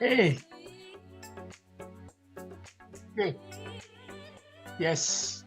Hey, hey, yes.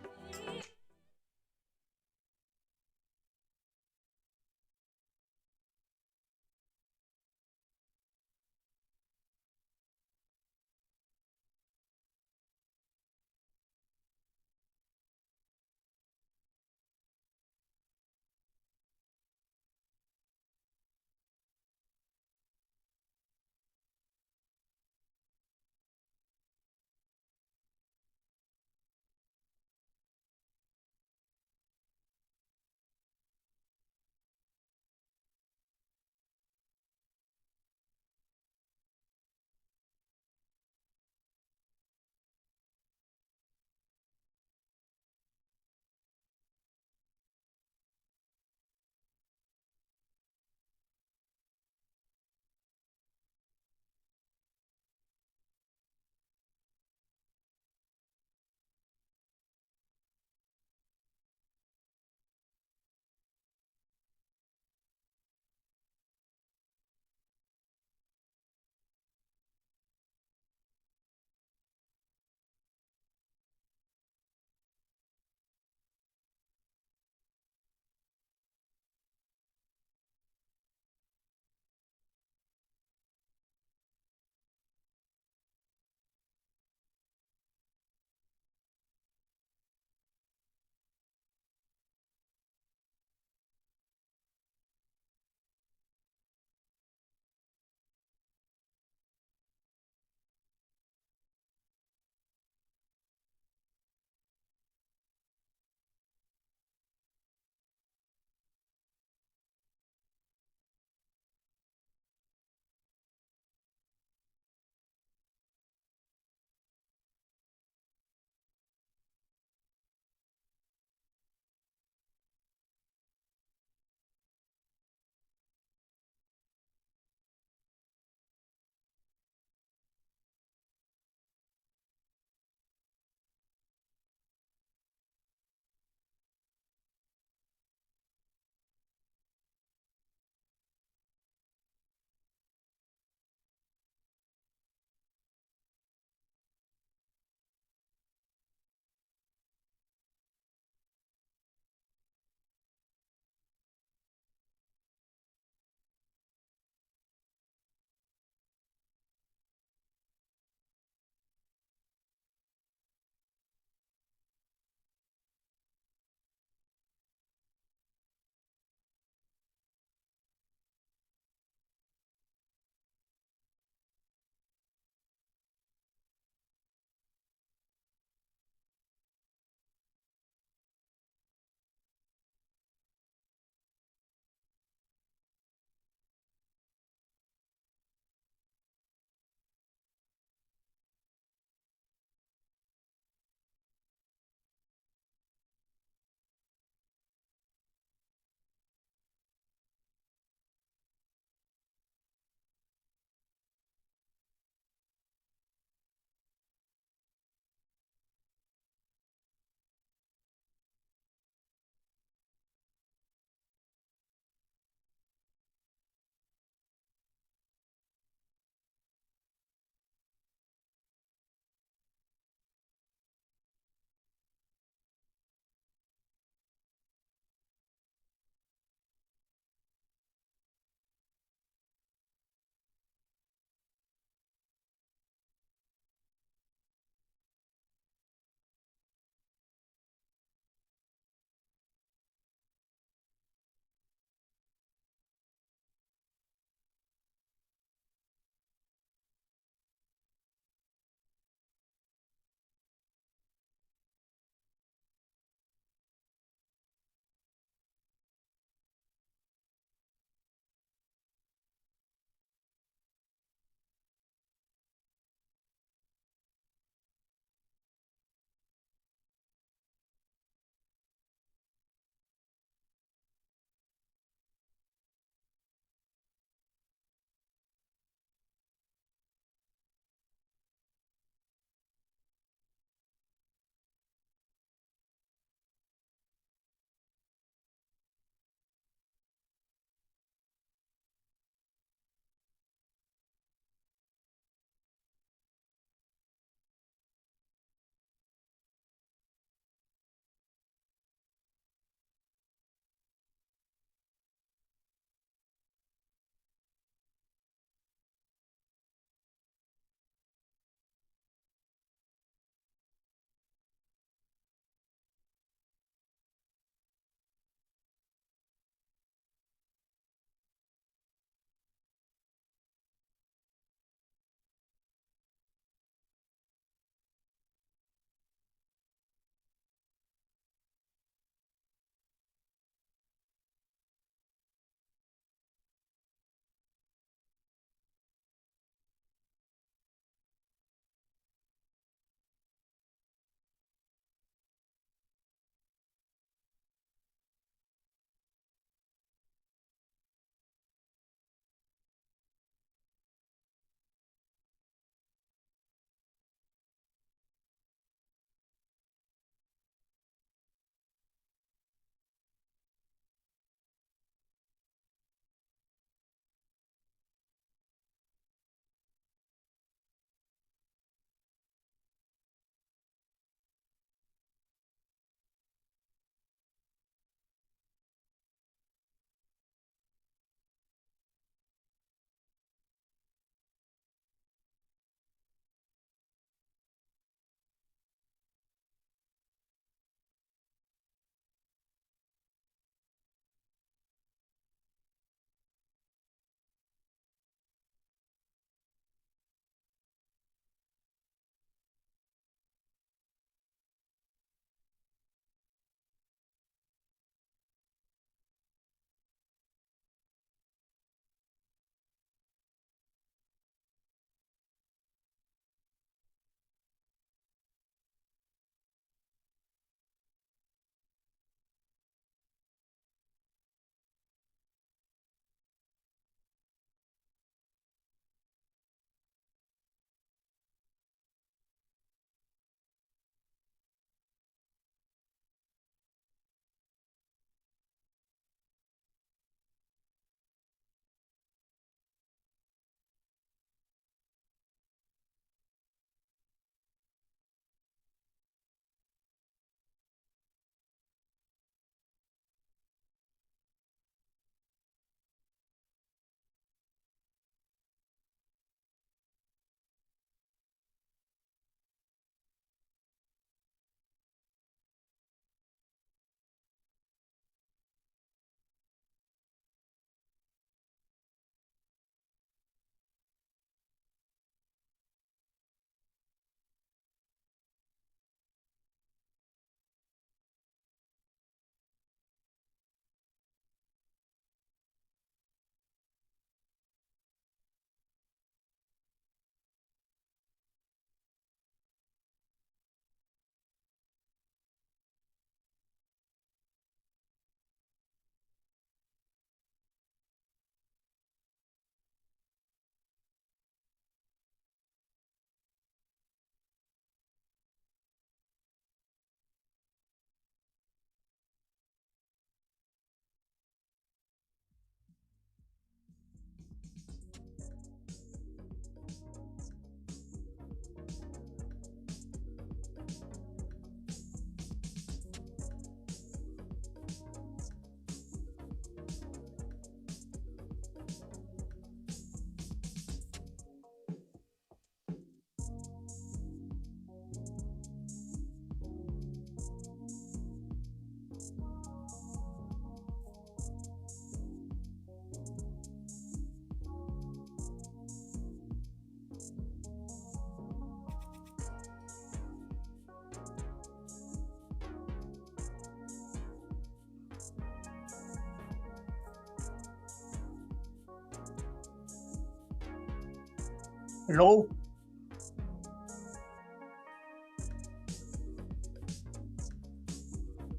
Hello.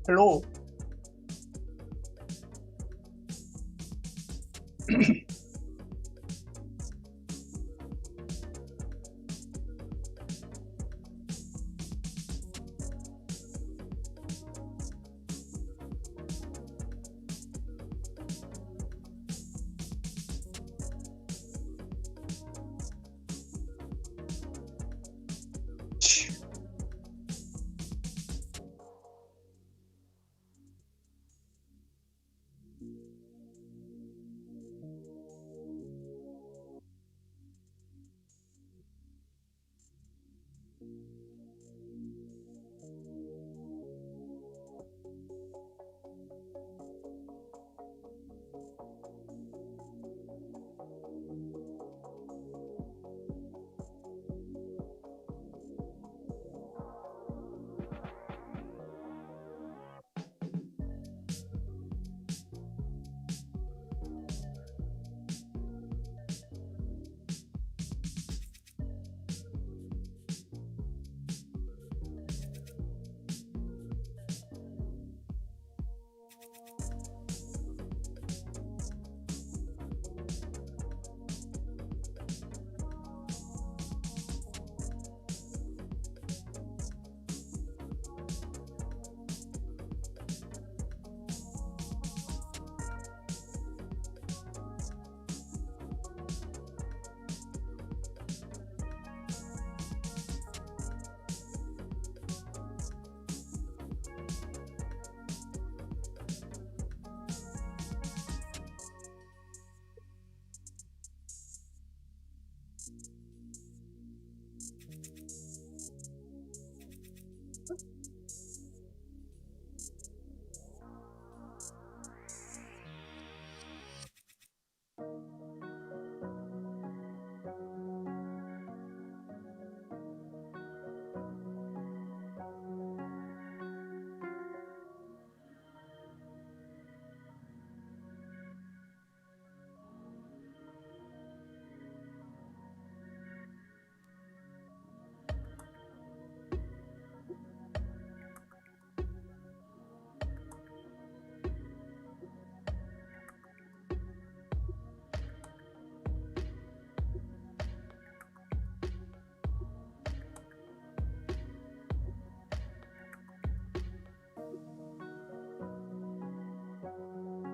Hello.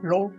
Hello.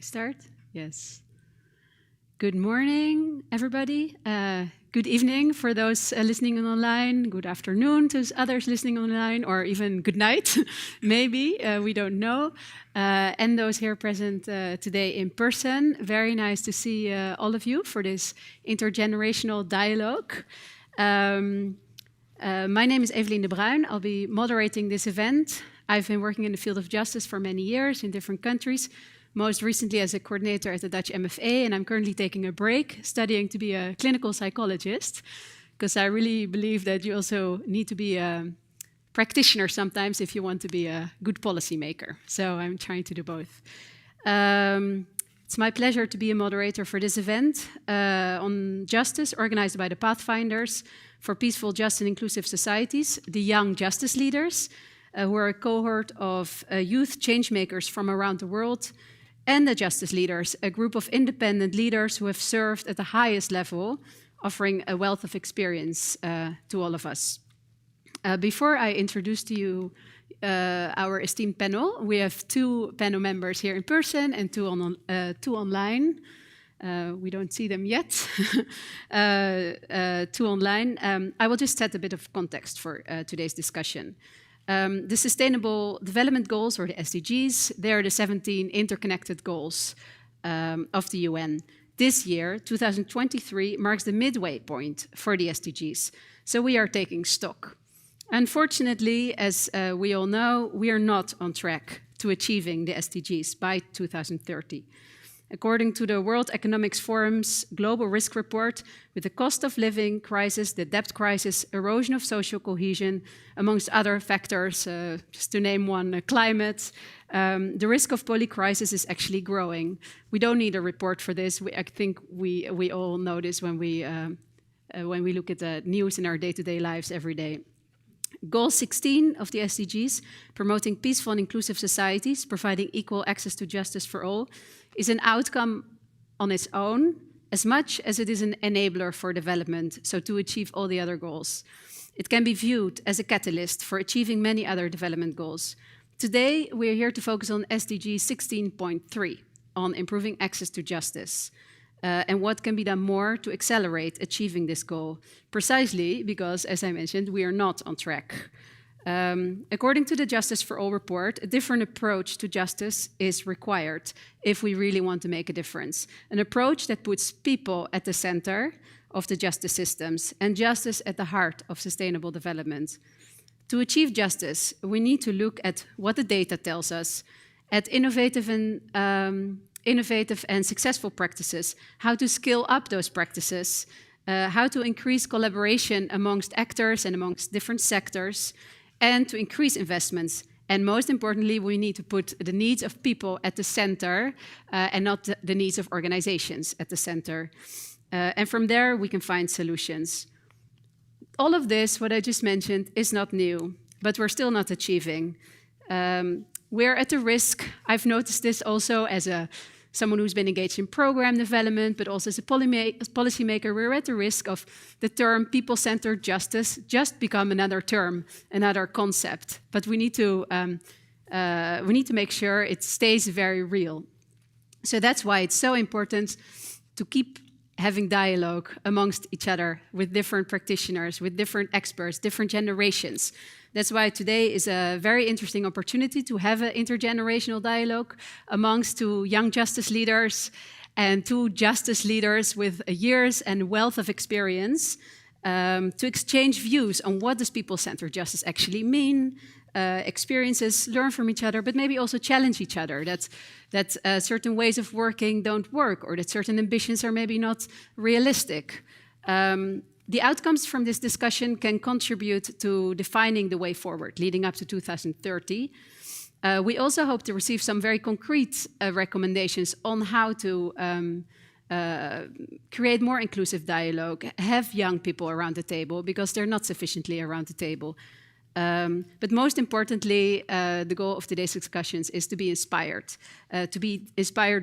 Start? Yes. Good morning, everybody. Good evening for those listening online. Good afternoon to others listening online, or even good night, maybe. We don't know. And those here present today in person. Very nice to see all of you for this intergenerational dialogue. My name is Evelien de Bruin. I'll be moderating this event. I've been working in the field of justice for many years in different countries, most recently as a coordinator at the Dutch MFA, and I'm currently taking a break, studying to be a clinical psychologist, because I really believe that you also need to be a practitioner sometimes if you want to be a good policymaker. So I'm trying to do both. It's my pleasure to be a moderator for this event on justice, organized by the Pathfinders for Peaceful, Just and Inclusive Societies, the Young Justice Leaders, who are a cohort of youth changemakers from around the world, and the Justice Leaders, a group of independent leaders who have served at the highest level, offering a wealth of experience to all of us. Before I introduce to you our esteemed panel, we have two panel members here in person and two online. We don't see them yet. Two online. I will just set a bit of context for today's discussion. The Sustainable Development Goals, or the SDGs, they are the 17 interconnected goals of the UN. This year, 2023, marks the midway point for the SDGs, so we are taking stock. Unfortunately, as we all know, we are not on track to achieving the SDGs by 2030. According to the World Economic Forum's Global Risk Report, with the cost of living crisis, the debt crisis, erosion of social cohesion, amongst other factors, just to name one, climate, the risk of polycrisis is actually growing. We don't need a report for this. I think we all know this when we look at the news in our day-to-day lives every day. Goal 16 of the SDGs, promoting peaceful and inclusive societies, providing equal access to justice for all, is an outcome on its own as much as it is an enabler for development, so to achieve all the other goals. It can be viewed as a catalyst for achieving many other development goals. Today, we are here to focus on SDG 16.3, on improving access to justice. And what can be done more to accelerate achieving this goal, precisely because, as I mentioned, we are not on track. According to the Justice for All report, a different approach to justice is required if we really want to make a difference. An approach that puts people at the center of the justice systems and justice at the heart of sustainable development. To achieve justice, we need to look at what the data tells us, at innovative and successful practices, how to scale up those practices, how to increase collaboration amongst actors and amongst different sectors, and to increase investments. And most importantly, we need to put the needs of people at the center and not the needs of organizations at the center. And from there, we can find solutions. All of this, what I just mentioned, is not new, but we're still not achieving. We're at the risk, I've noticed this also as someone who's been engaged in program development, but also as a policymaker, we're at the risk of the term people-centered justice just become another term, another concept. But we need to make sure it stays very real. So that's why it's so important to keep having dialogue amongst each other with different practitioners, with different experts, different generations. That's why today is a very interesting opportunity to have an intergenerational dialogue amongst two young justice leaders and two justice leaders with years and wealth of experience to exchange views on what does people-centered justice actually mean, experiences, learn from each other, but maybe also challenge each other, that certain ways of working don't work or that certain ambitions are maybe not realistic. The outcomes from this discussion can contribute to defining the way forward, leading up to 2030. We also hope to receive some very concrete recommendations on how to create more inclusive dialogue, have young people around the table, because they're not sufficiently around the table. But most importantly, the goal of today's discussions is to be inspired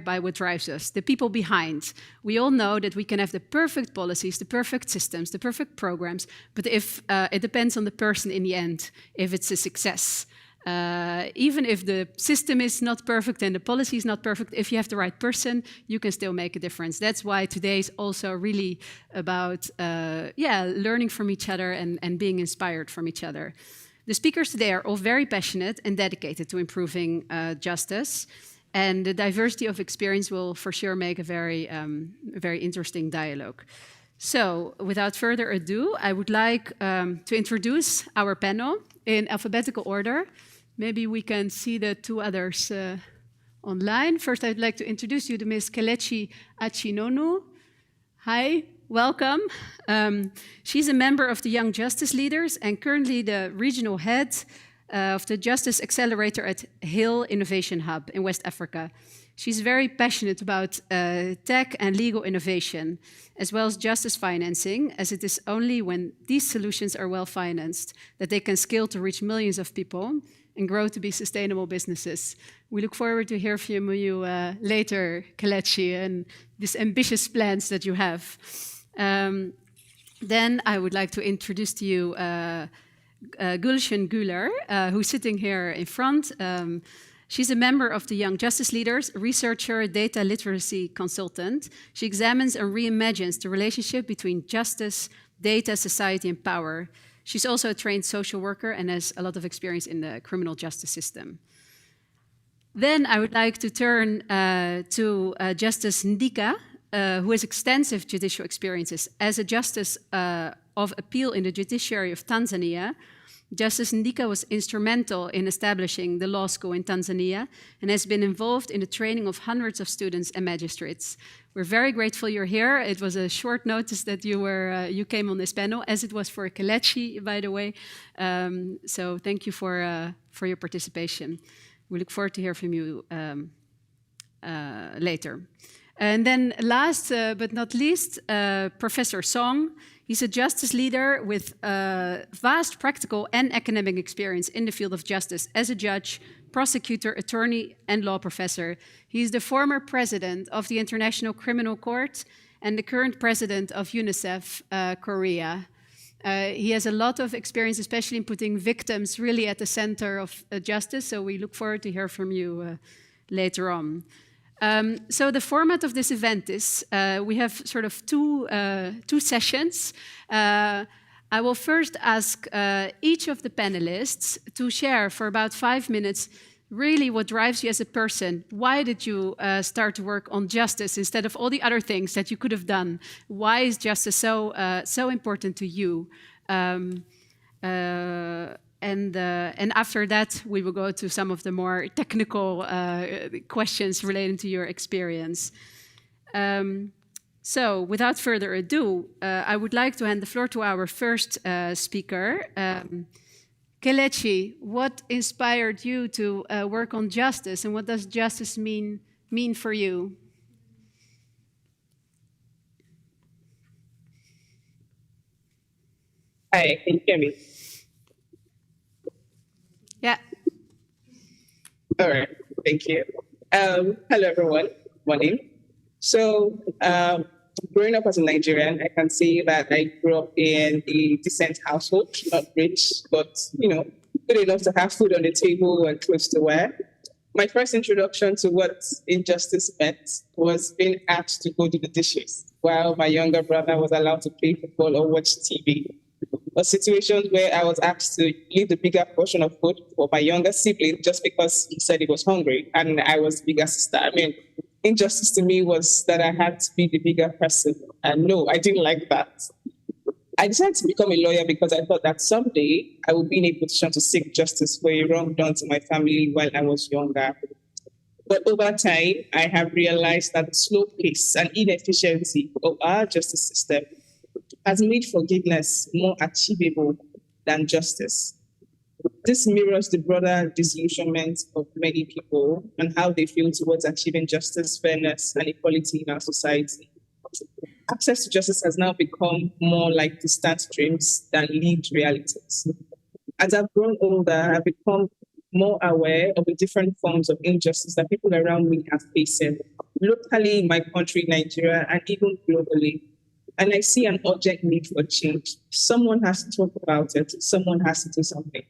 by what drives us, the people behind. We all know that we can have the perfect policies, the perfect systems, the perfect programs, but if it depends on the person in the end, if it's a success. Even if the system is not perfect and the policy is not perfect, if you have the right person, you can still make a difference. That's why today is also really about learning from each other and being inspired from each other. The speakers today are all very passionate and dedicated to improving justice. And the diversity of experience will for sure make a very interesting dialogue. So, without further ado, I would like to introduce our panel in alphabetical order. Maybe we can see the two others online. First, I'd like to introduce you to Ms. Kelechi Achinonu. Hi, welcome. She's a member of the Young Justice Leaders and currently the regional head of the Justice Accelerator at Hill Innovation Hub in West Africa. She's very passionate about tech and legal innovation, as well as justice financing, as it is only when these solutions are well financed that they can scale to reach millions of people and grow to be sustainable businesses. We look forward to hear from you later, Kelechi, and these ambitious plans that you have. Then I would like to introduce to you Gülşen Güler, who's sitting here in front. She's a member of the Young Justice Leaders, researcher, data literacy consultant. She examines and reimagines the relationship between justice, data, society, and power. She's also a trained social worker and has a lot of experience in the criminal justice system. Then I would like to turn to Justice Ndika, who has extensive judicial experiences as a justice of appeal in the judiciary of Tanzania. Justice Ndika was instrumental in establishing the law school in Tanzania and has been involved in the training of hundreds of students and magistrates. We're very grateful you're here. It was a short notice that you came on this panel, as it was for Kelechi, by the way. So thank you for your participation. We look forward to hear from you later. And then last but not least, Professor Song. He's a justice leader with vast practical and academic experience in the field of justice as a judge, prosecutor, attorney, and law professor. He's the former president of the International Criminal Court and the current president of UNICEF Korea. He has a lot of experience, especially in putting victims really at the center of justice, so we look forward to hear from you later on. So the format of this event is we have sort of two sessions. I will first ask each of the panelists to share for about 5 minutes really what drives you as a person. Why did you start to work on justice instead of all the other things that you could have done? Why is justice so important to you? And after that, we will go to some of the more technical questions relating to your experience. So, without further ado, I would like to hand the floor to our first speaker. Kelechi, what inspired you to work on justice, and what does justice mean for you? Hi, can you hear me? Yeah. All right, thank you. Hello, everyone. Morning. So, growing up as a Nigerian, I can say that I grew up in a decent household, not rich, but, good enough to have food on the table and clothes to wear. My first introduction to what injustice meant was being asked to go do the dishes while my younger brother was allowed to play football or watch TV. Or situations where I was asked to leave the bigger portion of food for my younger sibling just because he said he was hungry and I was the bigger sister. I mean, injustice to me was that I had to be the bigger person. And no, I didn't like that. I decided to become a lawyer because I thought that someday I would be in a position to seek justice for a wrong done to my family while I was younger. But over time, I have realized that the slow pace and inefficiency of our justice system has made forgiveness more achievable than justice. This mirrors the broader disillusionment of many people and how they feel towards achieving justice, fairness, and equality in our society. Access to justice has now become more like distant dreams than lived realities. As I've grown older, I've become more aware of the different forms of injustice that people around me are facing, locally in my country, Nigeria, and even globally. And I see an urgent need for change. Someone has to talk about it. Someone has to do something.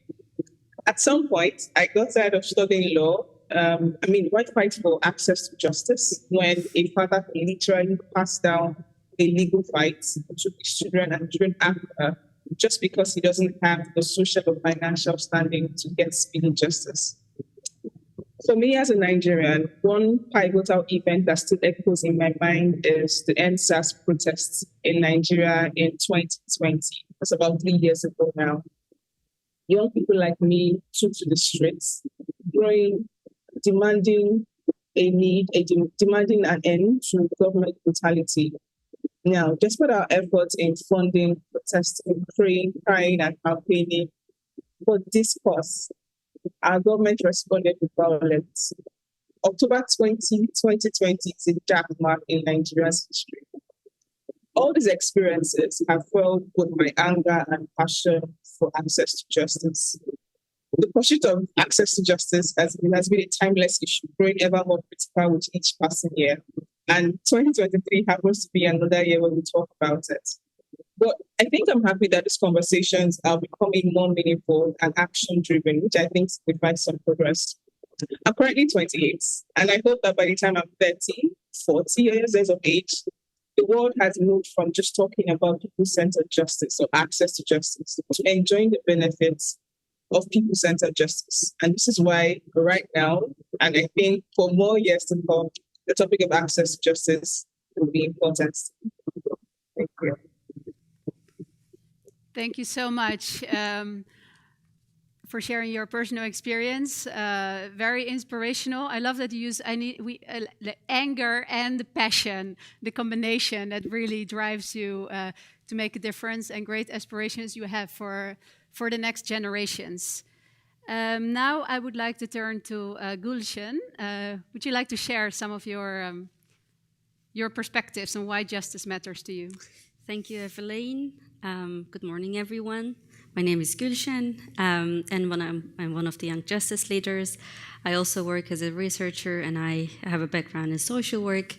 At some point, I got tired of studying law. Why fight for access to justice when a father can literally pass down a legal fight to his children and children after just because he doesn't have the social or financial standing to get speedy justice? For me as a Nigerian, one pivotal event that still echoes in my mind is the NSAS protests in Nigeria in 2020. That's about 3 years ago now. Young people like me took to the streets, demanding demanding an end to government brutality. Now, despite our efforts in funding, protesting, praying, crying, and campaigning for discourse, our government responded with violence. October 2020 is a dark mark in Nigeria's history. All these experiences have fueled both my anger and passion for access to justice. The pursuit of access to justice has been a timeless issue, growing ever more critical with each passing year. And 2023 happens to be another year when we talk about it. But I think I'm happy that these conversations are becoming more meaningful and action-driven, which I think signifies some progress. I'm currently 28, and I hope that by the time I'm 30, 40 years of age, the world has moved from just talking about people-centered justice or access to justice to enjoying the benefits of people-centered justice. And this is why right now, and I think for more years to come, the topic of access to justice will be important. Thank you. Thank you so much for sharing your personal experience. Very inspirational. I love that you use the anger and the passion, the combination that really drives you to make a difference, and great aspirations you have for the next generations. Now I would like to turn to Gulshan. Would you like to share some of your perspectives on why justice matters to you? Thank you, Evelyn. Good morning, everyone. My name is Gulshan, and I'm one of the Young Justice Leaders. I also work as a researcher, and I have a background in social work.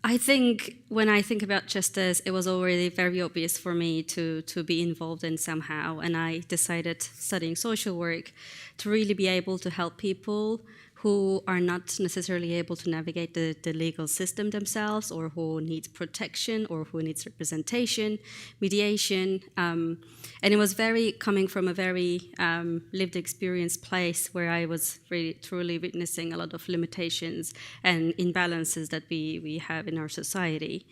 I think when I think about justice, it was already very obvious for me to be involved in somehow, and I decided, studying social work, to really be able to help people who are not necessarily able to navigate the legal system themselves, or who need protection, or who needs representation, mediation. And it was coming from a very lived experience place where I was really truly witnessing a lot of limitations and imbalances that we have in our society.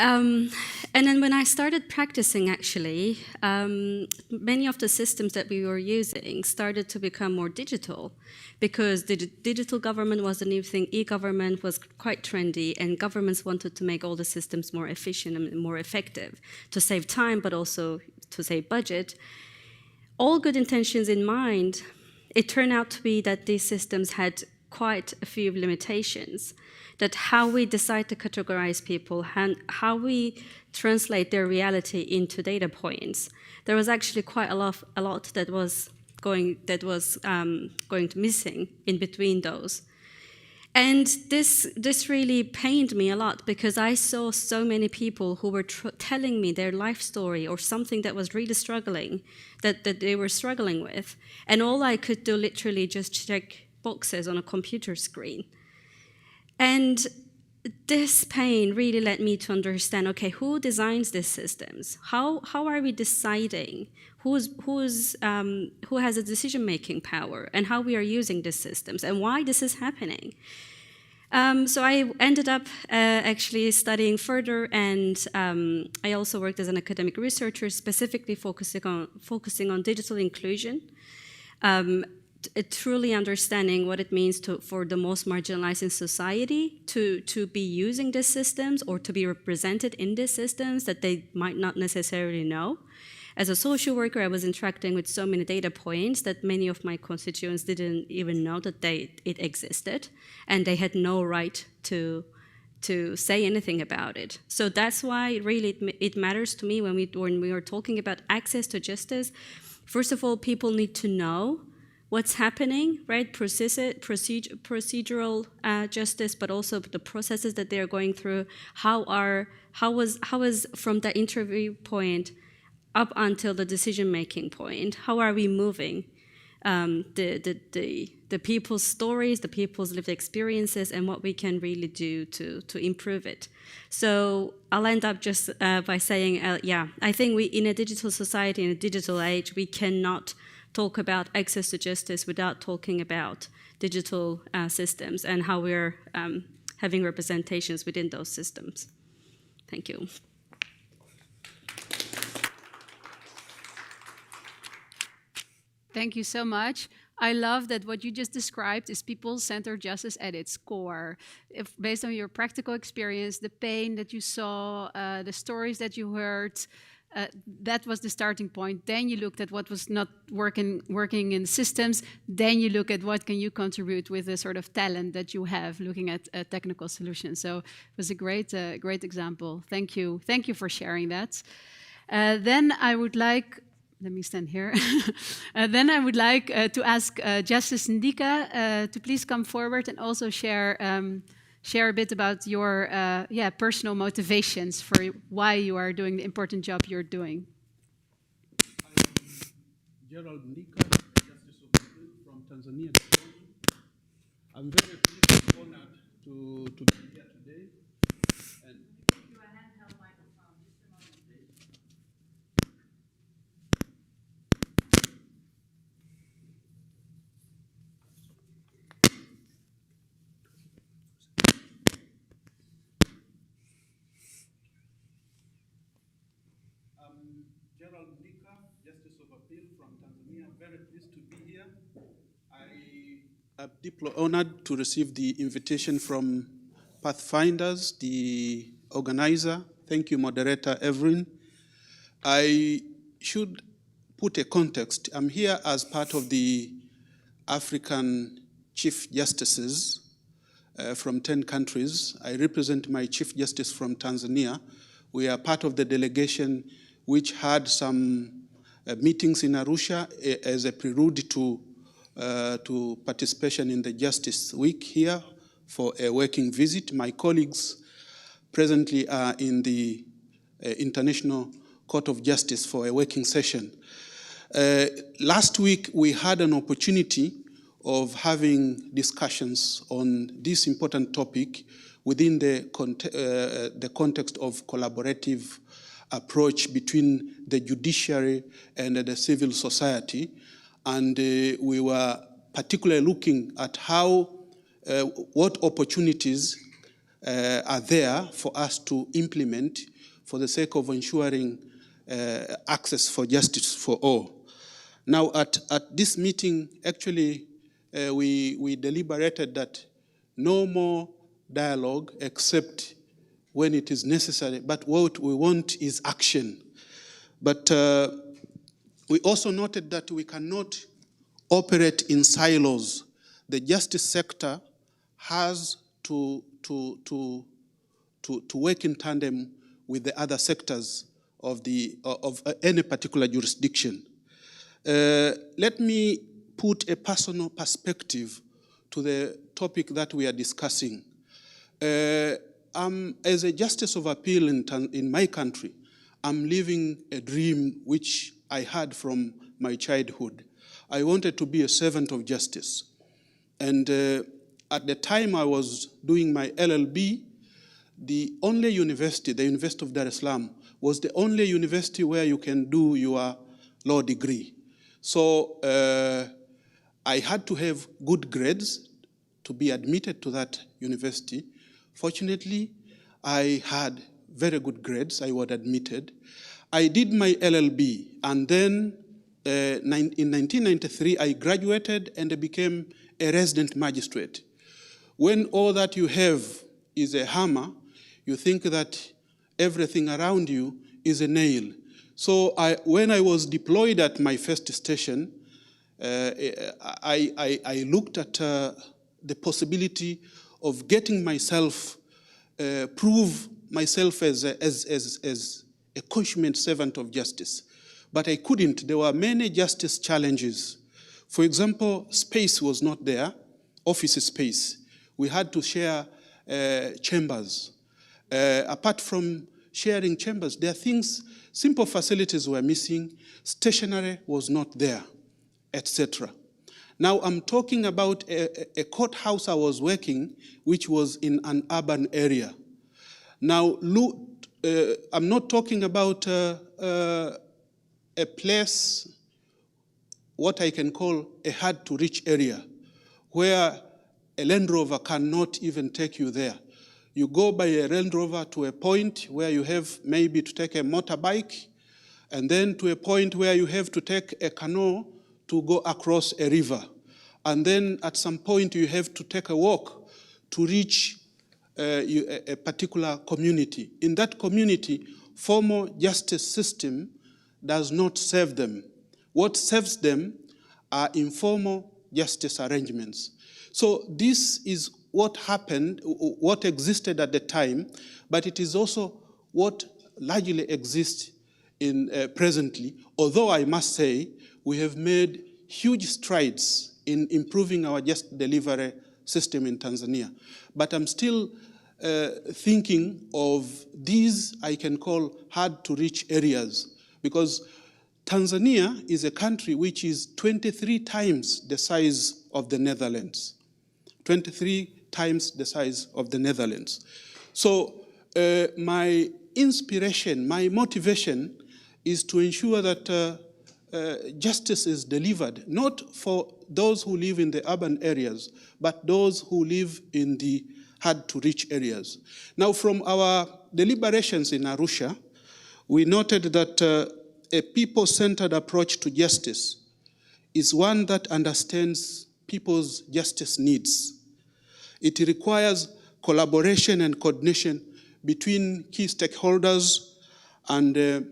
And then when I started practicing, actually, many of the systems that we were using started to become more digital, because the digital government was the new thing. E-government was quite trendy, and governments wanted to make all the systems more efficient and more effective, to save time, but also to save budget. All good intentions in mind, it turned out to be that these systems had quite a few limitations, that how we decide to categorize people, and how we translate their reality into data points. There was actually quite a lot that was going to missing in between those. And this really pained me a lot, because I saw so many people who were telling me their life story or something that was really struggling, that they were struggling with. And all I could do literally just check boxes on a computer screen. And this pain really led me to understand, okay, who designs these systems? How are we deciding who has a decision-making power, and how we are using these systems, and why this is happening? So I ended up actually studying further, and I also worked as an academic researcher, specifically focusing on digital inclusion. Truly understanding what it means for the most marginalized in society to be using these systems, or to be represented in these systems that they might not necessarily know. As a social worker, I was interacting with so many data points that many of my constituents didn't even know that it existed, and they had no right to say anything about it. So that's why really it matters to me when we are talking about access to justice. First of all, people need to know what's happening, right? Procedural justice, but also the processes that they are going through. How was from the interview point, up until the decision-making point, how are we moving the people's stories, the people's lived experiences, and what we can really do to improve it. So I'll end up just by saying, I think we, in a digital society, in a digital age, we cannot talk about access to justice without talking about digital systems and how we're having representations within those systems. Thank you. Thank you so much. I love that what you just described is people-centered justice at its core. Based on your practical experience, the pain that you saw, the stories that you heard, that was the starting point. Then you looked at what was not working in systems. Then you look at what can you contribute with the sort of talent that you have, looking at technical solutions. So it was a great example. Thank you. Thank you for sharing that. Then I would like, let me stand here. Then I would like to ask Justice Ndika to please come forward and also share a bit about your personal motivations for why you are doing the important job you're doing. I am Gerald Ndika, Justice of the Peace from Tanzania. I'm very pleased and honored to be here today. And Gerald Ndika, Justice of Appeal from Tanzania. Very pleased to be here. I am deeply honored to receive the invitation from Pathfinders, the organizer. Thank you, Moderator Evelyn. I should put a context. I'm here as part of the African Chief Justices from 10 countries. I represent my Chief Justice from Tanzania. We are part of the delegation which had some meetings in Arusha as a prelude to participation in the Justice Week here for a working visit. My colleagues presently are in the International Court of Justice for a working session. Last week, we had an opportunity of having discussions on this important topic within the context of collaborative approach between the judiciary and the civil society. And we were particularly looking at how, what opportunities are there for us to implement for the sake of ensuring access for justice for all. Now, at this meeting, actually, we deliberated that no more dialogue except when it is necessary, but what we want is action. But we also noted that we cannot operate in silos. The justice sector has to work in tandem with the other sectors of any particular jurisdiction. Let me put a personal perspective to the topic that we are discussing. As a Justice of Appeal in my country, I'm living a dream which I had from my childhood. I wanted to be a servant of justice. And at the time I was doing my LLB, the only university, the University of Dar es Salaam, was the only university where you can do your law degree. So I had to have good grades to be admitted to that university. Fortunately, I had very good grades. I was admitted. I did my LLB, and then in 1993, I graduated and I became a resident magistrate. When all that you have is a hammer, you think that everything around you is a nail. So when I was deployed at my first station, I looked at the possibility of getting myself, prove myself as a consummate servant of justice. But I couldn't. There were many justice challenges. For example, space was not there, office space. We had to share chambers. Apart from sharing chambers. There are things, simple facilities were missing, stationery was not there, etc. Now I'm talking about a courthouse I was working, which was in an urban area. Now, I'm not talking about a place, what I can call a hard-to-reach area, where a Land Rover cannot even take you there. You go by a Land Rover to a point where you have maybe to take a motorbike, and then to a point where you have to take a canoe to go across a river. And then at some point you have to take a walk to reach a particular community. In that community, formal justice system does not serve them. What serves them are informal justice arrangements. So this is what happened, what existed at the time, but it is also what largely exists presently, although I must say we have made huge strides in improving our justice delivery system in Tanzania. But I'm still thinking of these I can call hard-to-reach areas, because Tanzania is a country which is 23 times the size of the Netherlands. 23 times the size of the Netherlands. So my inspiration, my motivation is to ensure that justice is delivered, not for those who live in the urban areas, but those who live in the hard-to-reach areas. Now, from our deliberations in Arusha, we noted that a people-centered approach to justice is one that understands people's justice needs. It requires collaboration and coordination between key stakeholders, and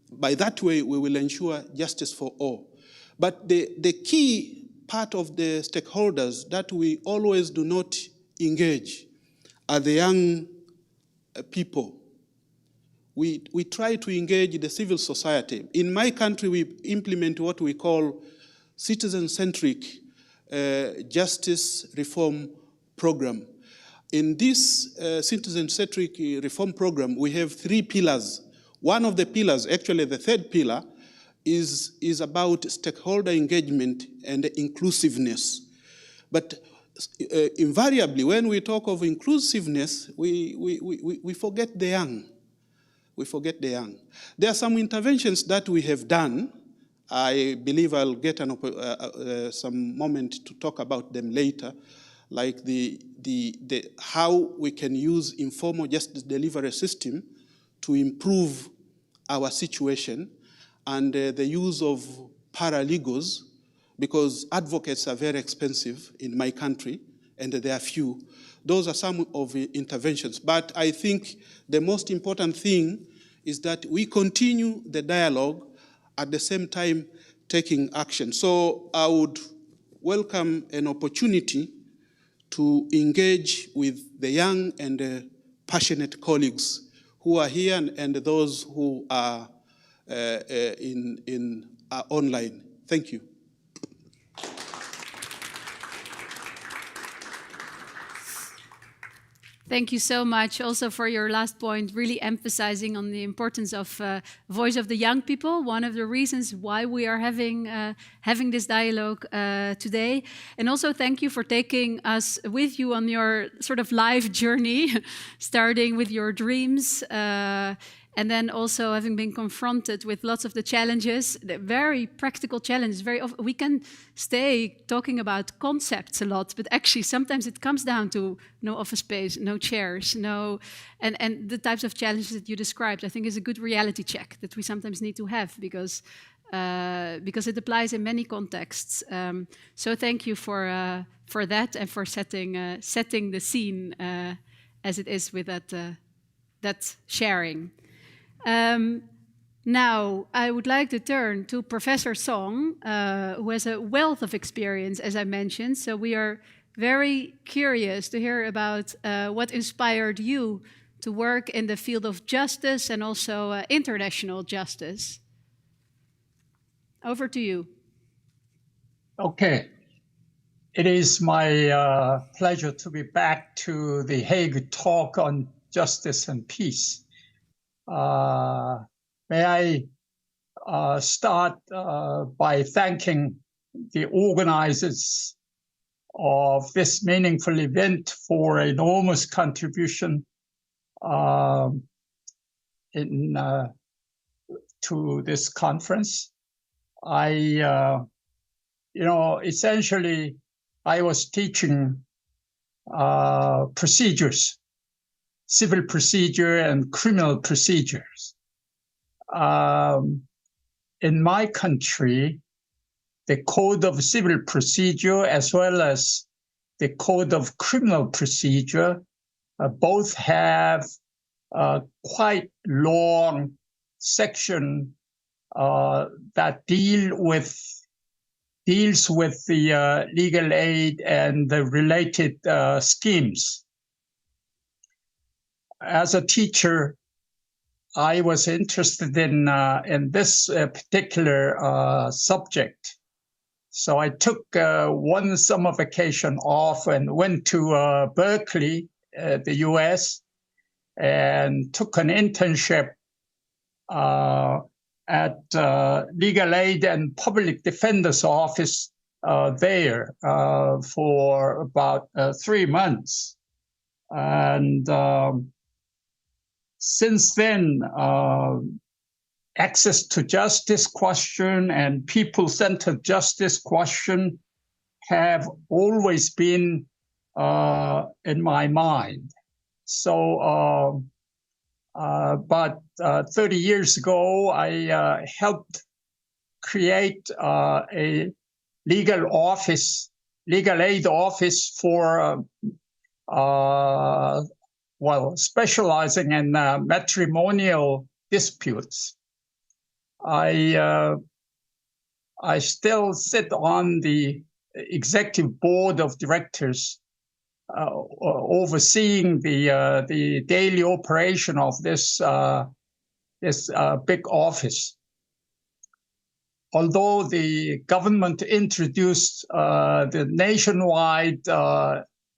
by that way, we will ensure justice for all. But the key part of the stakeholders that we always do not engage are the young people. We try to engage the civil society. In my country, we implement what we call citizen-centric justice reform program. In this citizen-centric reform program, we have 3 pillars. One of the pillars, actually the third pillar, is about stakeholder engagement and inclusiveness. But invariably, when we talk of inclusiveness, we forget the young. We forget the young. There are some interventions that we have done. I believe I'll get some moment to talk about them later, like how we can use informal justice delivery system to improve our situation, and the use of paralegals, because advocates are very expensive in my country, and there are few. Those are some of the interventions. But I think the most important thing is that we continue the dialogue at the same time taking action. So I would welcome an opportunity to engage with the young and passionate colleagues who are here and those who are online. Thank you. Thank you so much also for your last point, really emphasizing on the importance of voice of the young people, one of the reasons why we are having this dialogue today. And also thank you for taking us with you on your sort of life journey, starting with your dreams, and then also having been confronted with lots of the challenges, the very practical challenges. Very often we can stay talking about concepts a lot, but actually sometimes it comes down to no office space, no chairs, and the types of challenges that you described, I think is a good reality check that we sometimes need to have because it applies in many contexts. So thank you for that and for setting the scene as it is with that sharing. Now, I would like to turn to Professor Song, who has a wealth of experience, as I mentioned. So we are very curious to hear about what inspired you to work in the field of justice and also international justice. Over to you. Okay. It is my pleasure to be back to the Hague talk on justice and peace. May I start by thanking the organizers of this meaningful event for enormous contribution to this conference. Essentially, I was teaching procedures, civil procedure and criminal procedures. In my country, the Code of Civil Procedure as well as the Code of Criminal Procedure both have a quite long section that deals with the legal aid and the related schemes. As a teacher, I was interested in this particular subject. So I took one summer vacation off and went to Berkeley, the US, and took an internship at Legal Aid and Public Defender's Office there for about 3 months. And since then, access to justice question and people-centered justice question have always been in my mind. So, but 30 years ago, I helped create a legal aid office for, specializing in matrimonial disputes. I still sit on the executive board of directors, overseeing the daily operation of this big office. Although the government introduced the nationwide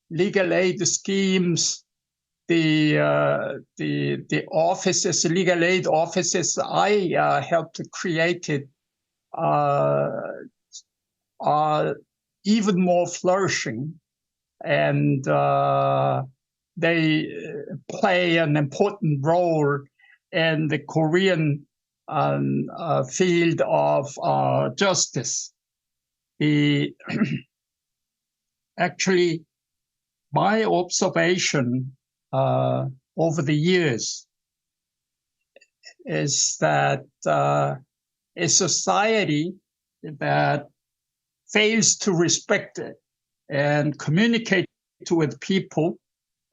legal aid schemes, the offices, legal aid offices I helped to create it are even more flourishing, and they play an important role in the Korean field of justice. Actually, my observation over the years is that a society that fails to respect and communicate with people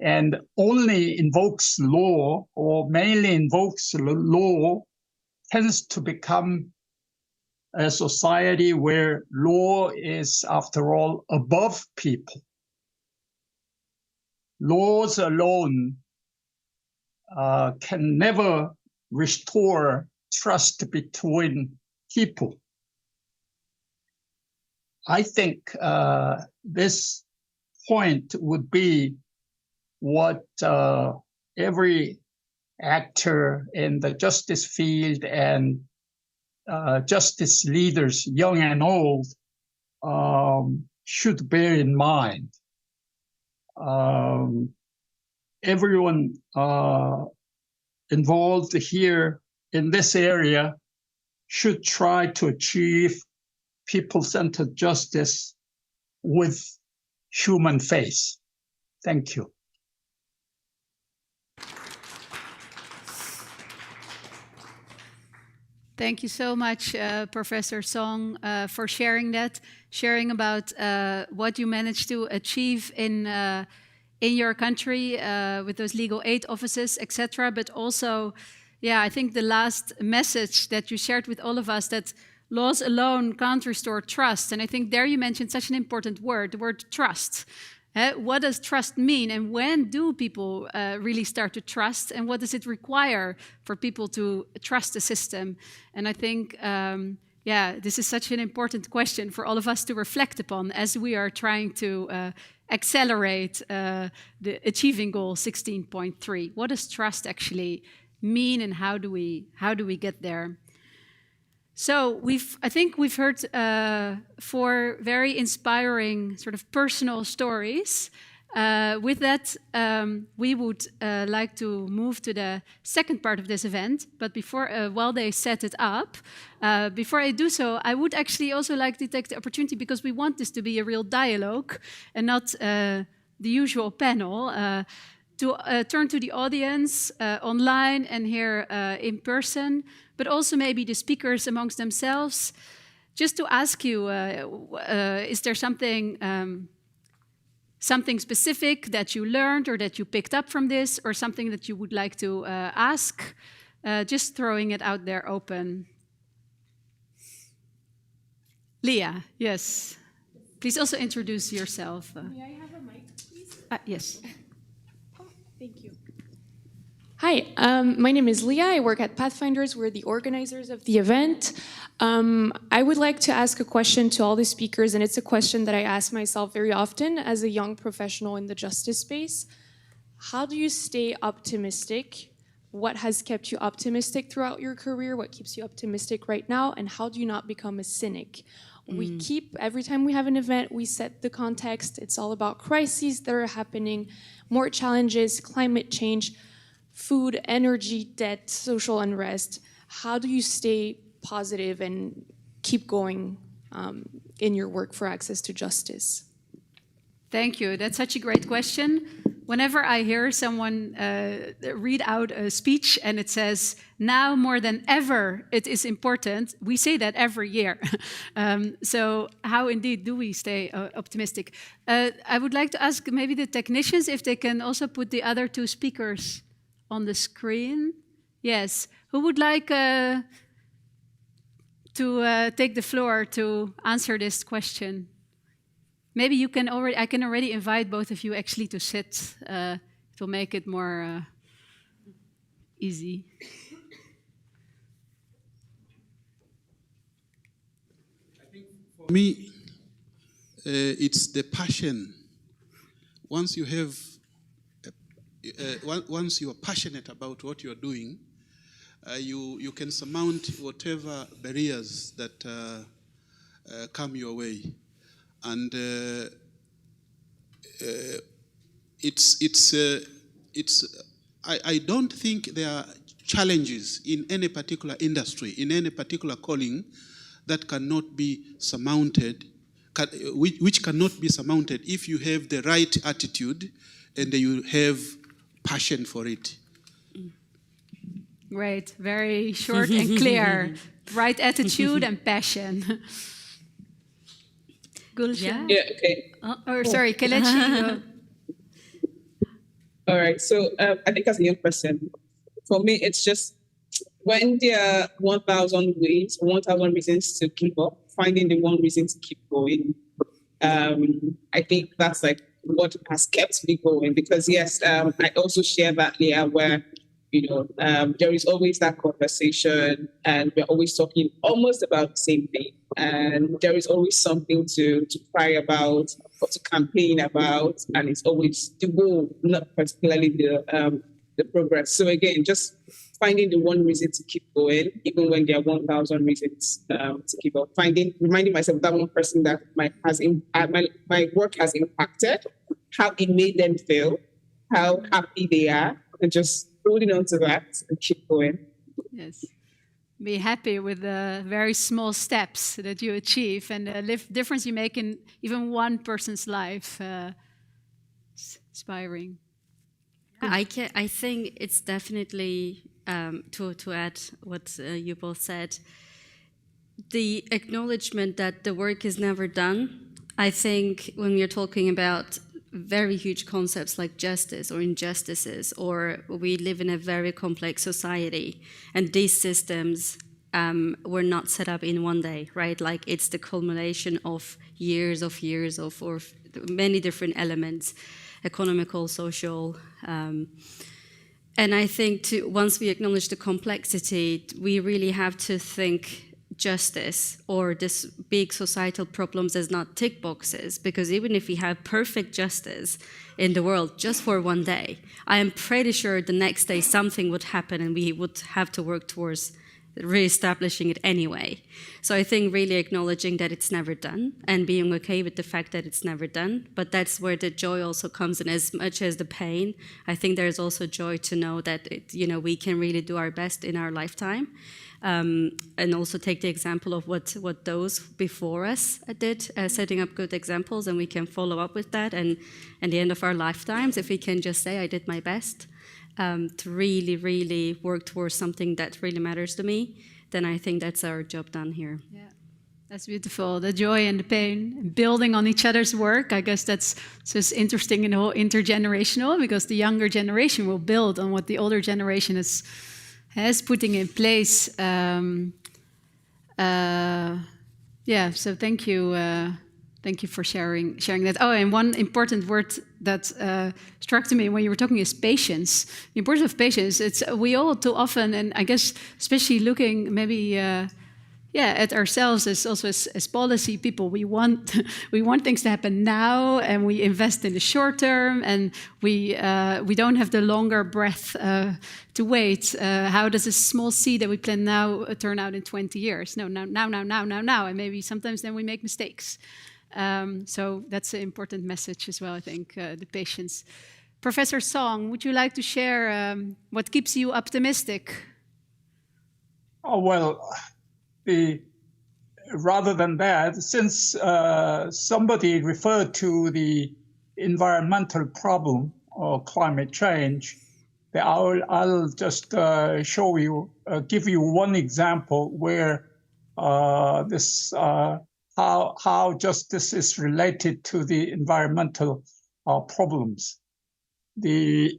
and only invokes law or mainly invokes law tends to become a society where law is, after all, above people. Laws alone can never restore trust between people. I think this point would be what every actor in the justice field and justice leaders, young and old, should bear in mind. Everyone involved here in this area should try to achieve people-centered justice with human face. Thank you. Thank you so much, Professor Song, for sharing that, sharing about what you managed to achieve in your country with those legal aid offices, etc. But also, yeah, I think the last message that you shared with all of us, that laws alone can't restore trust. And I think there you mentioned such an important word, the word trust. What does trust mean, and when do people really start to trust, and what does it require for people to trust the system? And I think, this is such an important question for all of us to reflect upon as we are trying to accelerate the achieving goal 16.3. What does trust actually mean and how do we get there? So I think we've heard 4 very inspiring sort of personal stories. With that, we would like to move to the second part of this event. But before, while they set it up, before I do so, I would actually also like to take the opportunity, because we want this to be a real dialogue and not the usual panel, to turn to the audience online and here in person, but also maybe the speakers amongst themselves, just to ask you, is there something specific that you learned or that you picked up from this, or something that you would like to ask? Just throwing it out there open. Leah, yes. Please also introduce yourself. May I have a mic, please? Yes. Thank you. Hi, my name is Leah. I work at Pathfinders. We're the organizers of the event. I would like to ask a question to all the speakers, and it's a question that I ask myself very often as a young professional in the justice space. How do you stay optimistic? What has kept you optimistic throughout your career? What keeps you optimistic right now? And how do you not become a cynic? We keep, every time we have an event, we set the context. It's all about crises that are happening, more challenges, climate change, food, energy, debt, social unrest. How do you stay positive and keep going in your work for access to justice? Thank you. That's such a great question. Whenever I hear someone read out a speech and it says, now more than ever it is important, we say that every year. So how indeed do we stay optimistic? I would like to ask maybe the technicians if they can also put the other 2 speakers on the screen. Yes. Who would like to take the floor to answer this question? Maybe you can I can already invite both of you actually to sit. It will make it more easy. I think for me, it's the passion. Once you have, once you are passionate about what you are doing, you can surmount whatever barriers that come your way. And I don't think there are challenges in any particular industry, in any particular calling, that cannot be surmounted, which cannot be surmounted if you have the right attitude and you have passion for it. Great, very short and clear. Right attitude and passion. Gulshan? Yeah, okay. Sorry, Kelechi. All right, so I think as a young person, for me, it's just when there are 1,000 ways, 1,000 reasons to keep up, finding the one reason to keep going. I think that's like what has kept me going, because yes, I also share that layer where, you know, there is always that conversation and we're always talking almost about the same thing. And there is always something to cry about or to campaign about. And it's always the goal, not particularly the progress. So again, just finding the one reason to keep going, even when there are 1,000 reasons to keep up. Reminding myself that one person that my work has impacted, how it made them feel, how happy they are, and just holding on to that and keep going. Yes. Be happy with the very small steps that you achieve and the difference you make in even one person's life. Inspiring. I think it's definitely, to add what you both said, the acknowledgement that the work is never done. I think when we're talking about very huge concepts like justice or injustices, or we live in a very complex society, and these systems were not set up in one day, right? Like it's the culmination of years of or many different elements, economical, social, and I think once we acknowledge the complexity, we really have to think justice or this big societal problems as not tick boxes, because even if we have perfect justice in the world just for one day, I am pretty sure the next day something would happen and we would have to work towards re-establishing it anyway. So I think really acknowledging that it's never done and being okay with the fact that it's never done, but that's where the joy also comes in as much as the pain. I think there's also joy to know that we can really do our best in our lifetime. And also take the example of what those before us did, setting up good examples, and we can follow up with that. And at the end of our lifetimes, if we can just say, I did my best to really, really work towards something that really matters to me, then I think that's our job done here. Yeah, that's beautiful. The joy and the pain, building on each other's work. I guess that's just interesting in the whole intergenerational, because the younger generation will build on what the older generation is putting in place. Yeah, so thank you for sharing that. Oh, and one important word that struck to me when you were talking is patience. The importance of patience. We all too often, and I guess especially looking maybe at ourselves as policy people, we want things to happen now, and we invest in the short term, and we don't have the longer breath to wait. How does a small seed that we plant now turn out in 20 years? No, now, and maybe sometimes then we make mistakes. So that's an important message as well, I think, the patience. Professor Song, would you like to share what keeps you optimistic? Oh, well, rather than that, since somebody referred to the environmental problem or climate change, I'll just give you one example where how justice is related to the environmental problems. The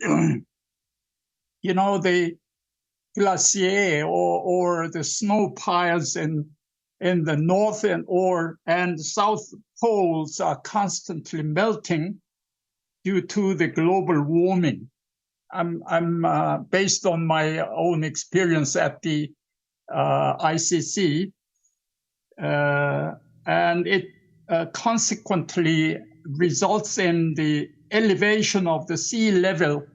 glacier or the snow piles in the north and south poles are constantly melting due to the global warming. I'm based on my own experience at the ICC, and it consequently results in the elevation of the sea level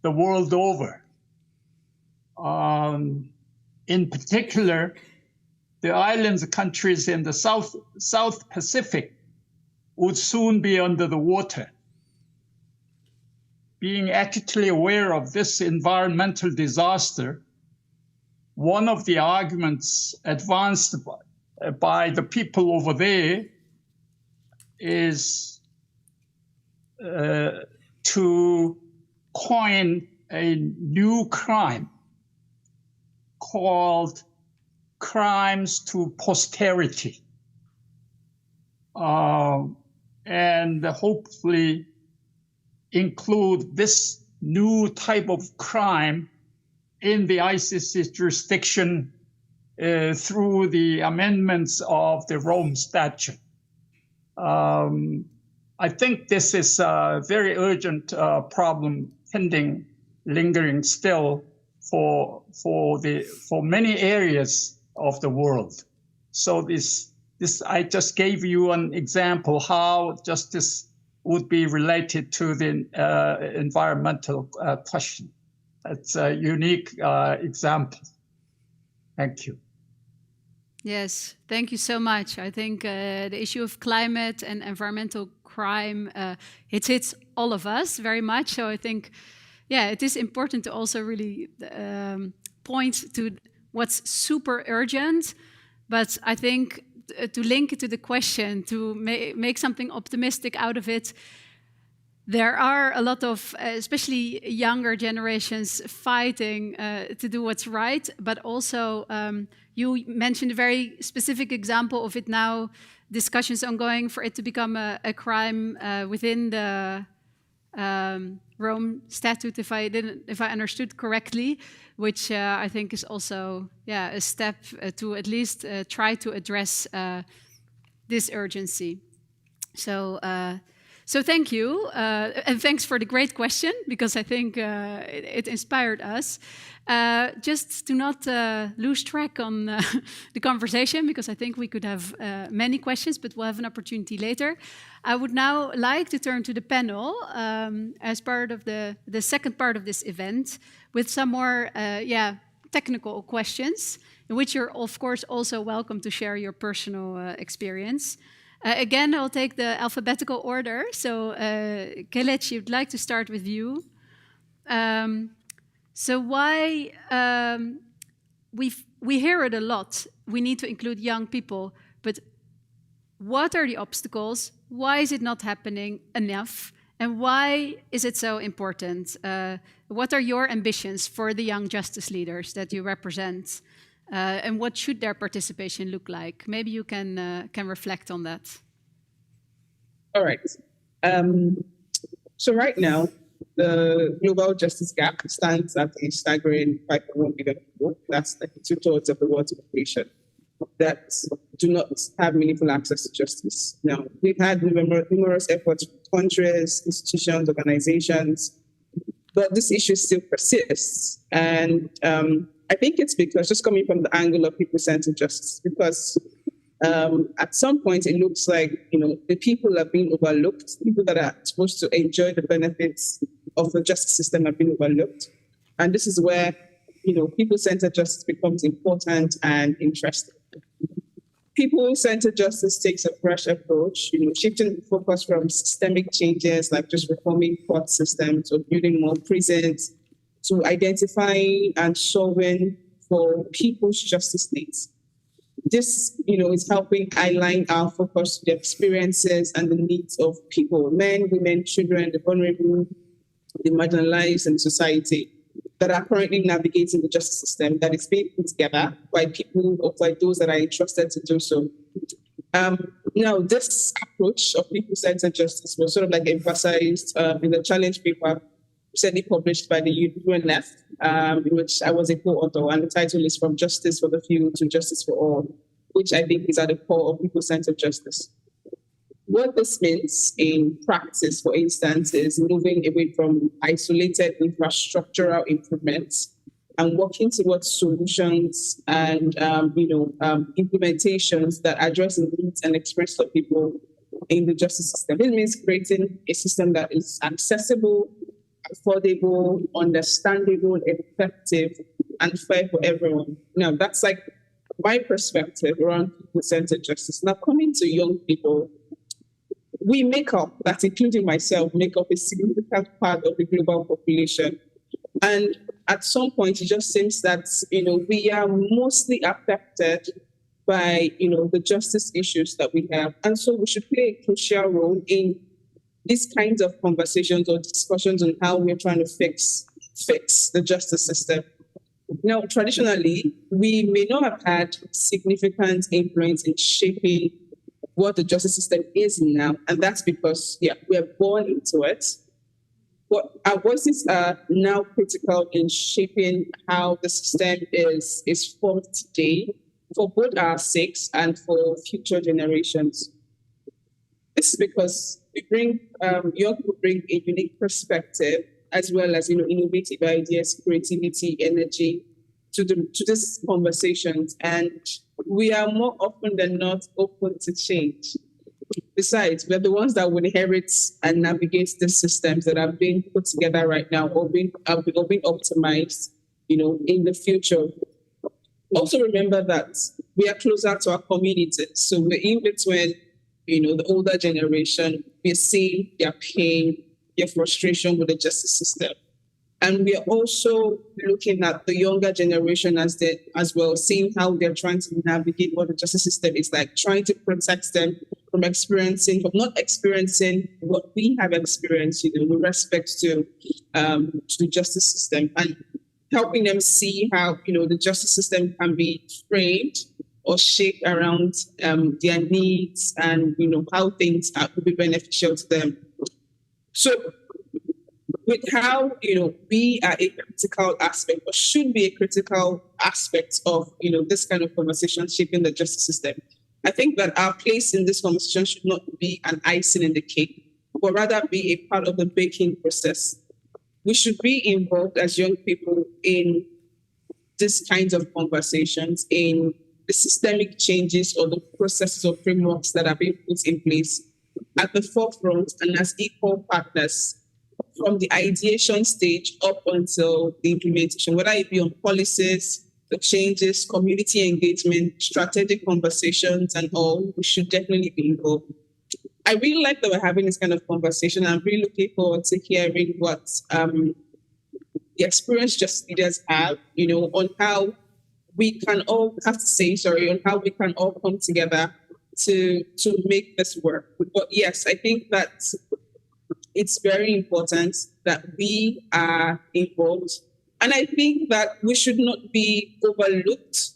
the world over. In particular, the islands countries in the South Pacific would soon be under the water. Being acutely aware of this environmental disaster, one of the arguments advanced by the people over there is to coin a new crime called crimes to posterity, and hopefully include this new type of crime in the ICC jurisdiction through the amendments of the Rome Statute. I think this is a very urgent problem pending, lingering still for many areas of the world. So this I just gave you an example how justice would be related to the environmental question. It's a unique example. Thank you. Yes, thank you so much. I think the issue of climate and environmental crime, it hits all of us very much. So I think, yeah, it is important to also really point to what's super urgent. But I think to link it to the question, to make something optimistic out of it, there are a lot of, especially younger generations, fighting to do what's right. But also, you mentioned a very specific example of it now, discussions ongoing for it to become a crime within the Rome Statute, if I understood correctly, which I think is also a step to at least try to address this urgency. So So thank you, and thanks for the great question, because I think it inspired us. Just to not lose track on the conversation, because I think we could have many questions, but we'll have an opportunity later. I would now like to turn to the panel as part of the second part of this event with some more technical questions, in which you're, of course, also welcome to share your personal experience. Again, I'll take the alphabetical order. So, Kelechi, you'd like to start with you. So why, we hear it a lot, we need to include young people, but what are the obstacles? Why is it not happening enough? And why is it so important? What are your ambitions for the young justice leaders that you represent? And what should their participation look like? Maybe you can reflect on that. All right. So right now, the global justice gap stands at a staggering 5.1 billion people. That's like 2/3 of the world's population that do not have meaningful access to justice. Now, we've had numerous efforts from countries, institutions, organizations, but this issue still persists. And I think it's because, just coming from the angle of people-centered justice, because at some point it looks like, the people are being overlooked. People that are supposed to enjoy the benefits of the justice system are being overlooked. And this is where, people-centered justice becomes important and interesting. People-centered justice takes a fresh approach, shifting the focus from systemic changes like just reforming court systems or building more prisons to identifying and solving for people's justice needs. This, is helping align our focus to the experiences and the needs of people, men, women, children, the vulnerable, the marginalized in society that are currently navigating the justice system that is being put together by people or by those that are entrusted to do so. Now, this approach of people-centered justice was sort of like emphasized in the challenge paper recently published by the UNF, in which I was a co-author, and the title is From Justice for the Few to Justice for All, which I think is at the core of people-centered justice. What this means in practice, for instance, is moving away from isolated infrastructural improvements and working towards solutions and implementations that address the needs and experiences of people in the justice system. It means creating a system that is accessible, affordable, understandable, effective, and fair for everyone. Now, that's like my perspective around people-centered justice. Now, coming to young people, we make up, that's including myself, make up a significant part of the global population. And at some point, it just seems that, we are mostly affected by, the justice issues that we have. And so we should play a crucial role in these kinds of conversations or discussions on how we're trying to fix the justice system. Now, traditionally, we may not have had significant influence in shaping what the justice system is now, and that's because, we are born into it. But our voices are now critical in shaping how the system is formed today for both our sakes and for future generations. This is because young people bring a unique perspective, as well as innovative ideas, creativity, energy to these conversations, and we are more often than not open to change. Besides, we're the ones that will inherit and navigate the systems that are being put together right now or being optimized, in the future. Also remember that we are closer to our communities, so we're in between, the older generation. We see their pain, their frustration with the justice system. And we are also looking at the younger generation as well, seeing how they're trying to navigate what the justice system is like, trying to protect them from not experiencing what we have experienced, with respect to the justice system, and helping them see how, the justice system can be framed or shaped around their needs and, how things could be beneficial to them. So, with how, we are a critical aspect, or should be a critical aspect of, this kind of conversation shaping the justice system, I think that our place in this conversation should not be an icing in the cake. but rather be a part of the baking process. We should be involved as young people in these kinds of conversations, in the systemic changes or the processes or frameworks that are being put in place at the forefront and as equal partners from the ideation stage up until the implementation, whether it be on policies, the changes, community engagement, strategic conversations, and all. We should definitely be involved. I really like that we're having this kind of conversation. I'm really looking forward to hearing what the experienced justice leaders have, on how we can all on how we can all come together to make this work. But yes, I think that it's very important that we are involved. And I think that we should not be overlooked.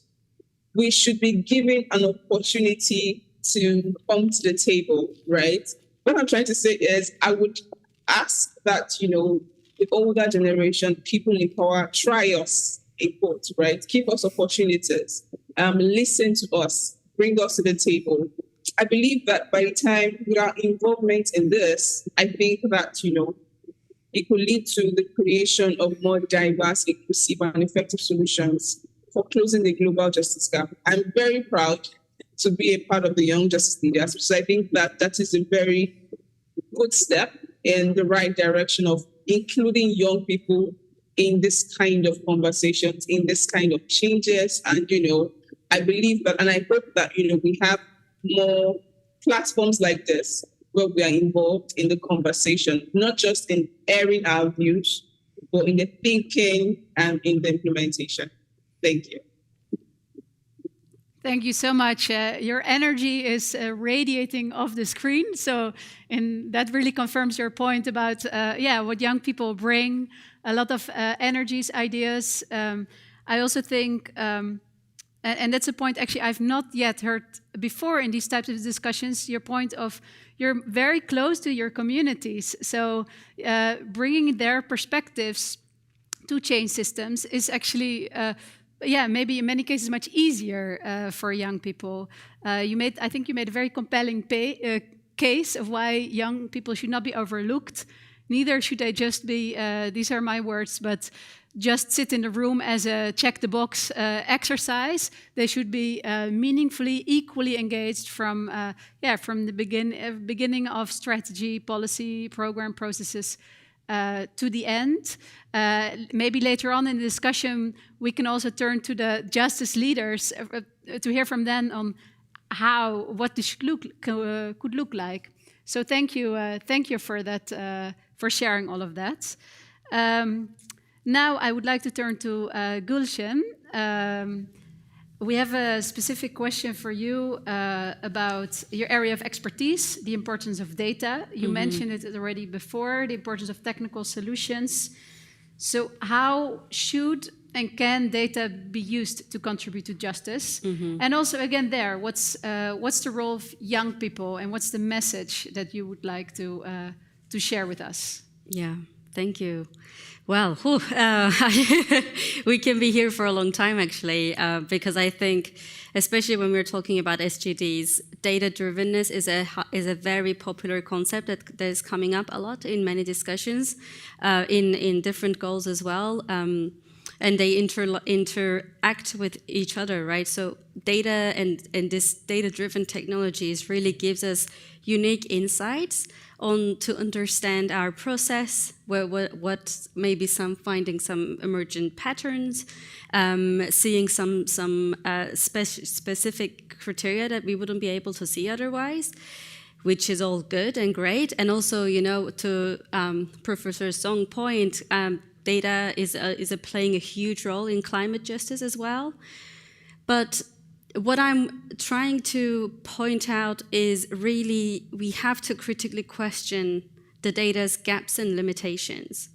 We should be given an opportunity to come to the table, right? What I'm trying to say is I would ask that, the older generation, people in power, try us in quote, right? Give us opportunities, listen to us, bring us to the table. I believe that by the time with our involvement in this, I think that, it could lead to the creation of more diverse, inclusive, and effective solutions for closing the global justice gap. I'm very proud to be a part of the Young Justice Leaders, because I think that that is a very good step in the right direction of including young people in this kind of conversations, in this kind of changes. And, I believe that, and I hope that, we have more platforms like this where we are involved in the conversation, not just in airing our views, but in the thinking and in the implementation. Thank you. Thank you so much. Your energy is radiating off the screen. And that really confirms your point about, what young people bring, a lot of energies, ideas. I also think, and that's a point actually I've not yet heard before in these types of discussions, your point of you're very close to your communities. So bringing their perspectives to change systems is actually, maybe in many cases much easier for young people. I think you made a very compelling case of why young people should not be overlooked. Neither should they just be, these are my words, but just sit in the room as a check-the-box exercise. They should be meaningfully, equally engaged from the beginning of strategy, policy, program processes to the end. Maybe later on in the discussion, we can also turn to the justice leaders to hear from them on what this could look like. So thank you for that, for sharing all of that. Now I would like to turn to Gulshan. We have a specific question for you about your area of expertise, the importance of data. You mentioned it already before, the importance of technical solutions. So how should and can data be used to contribute to justice? And also, again, what's the role of young people, and what's the message that you would like to share with us? Yeah, thank you. Well, we can be here for a long time, actually, because I think, especially when we're talking about SDGs, data-drivenness is a very popular concept that is coming up a lot in many discussions, in different goals as well, and they interact with each other, right? So data and this data-driven technologies really gives us unique insights to understand our process, what maybe finding some emergent patterns, seeing some specific criteria that we wouldn't be able to see otherwise, which is all good and great. And also, to Professor Song's point, data is playing a huge role in climate justice as well. But what I'm trying to point out is really we have to critically question the data's gaps and limitations.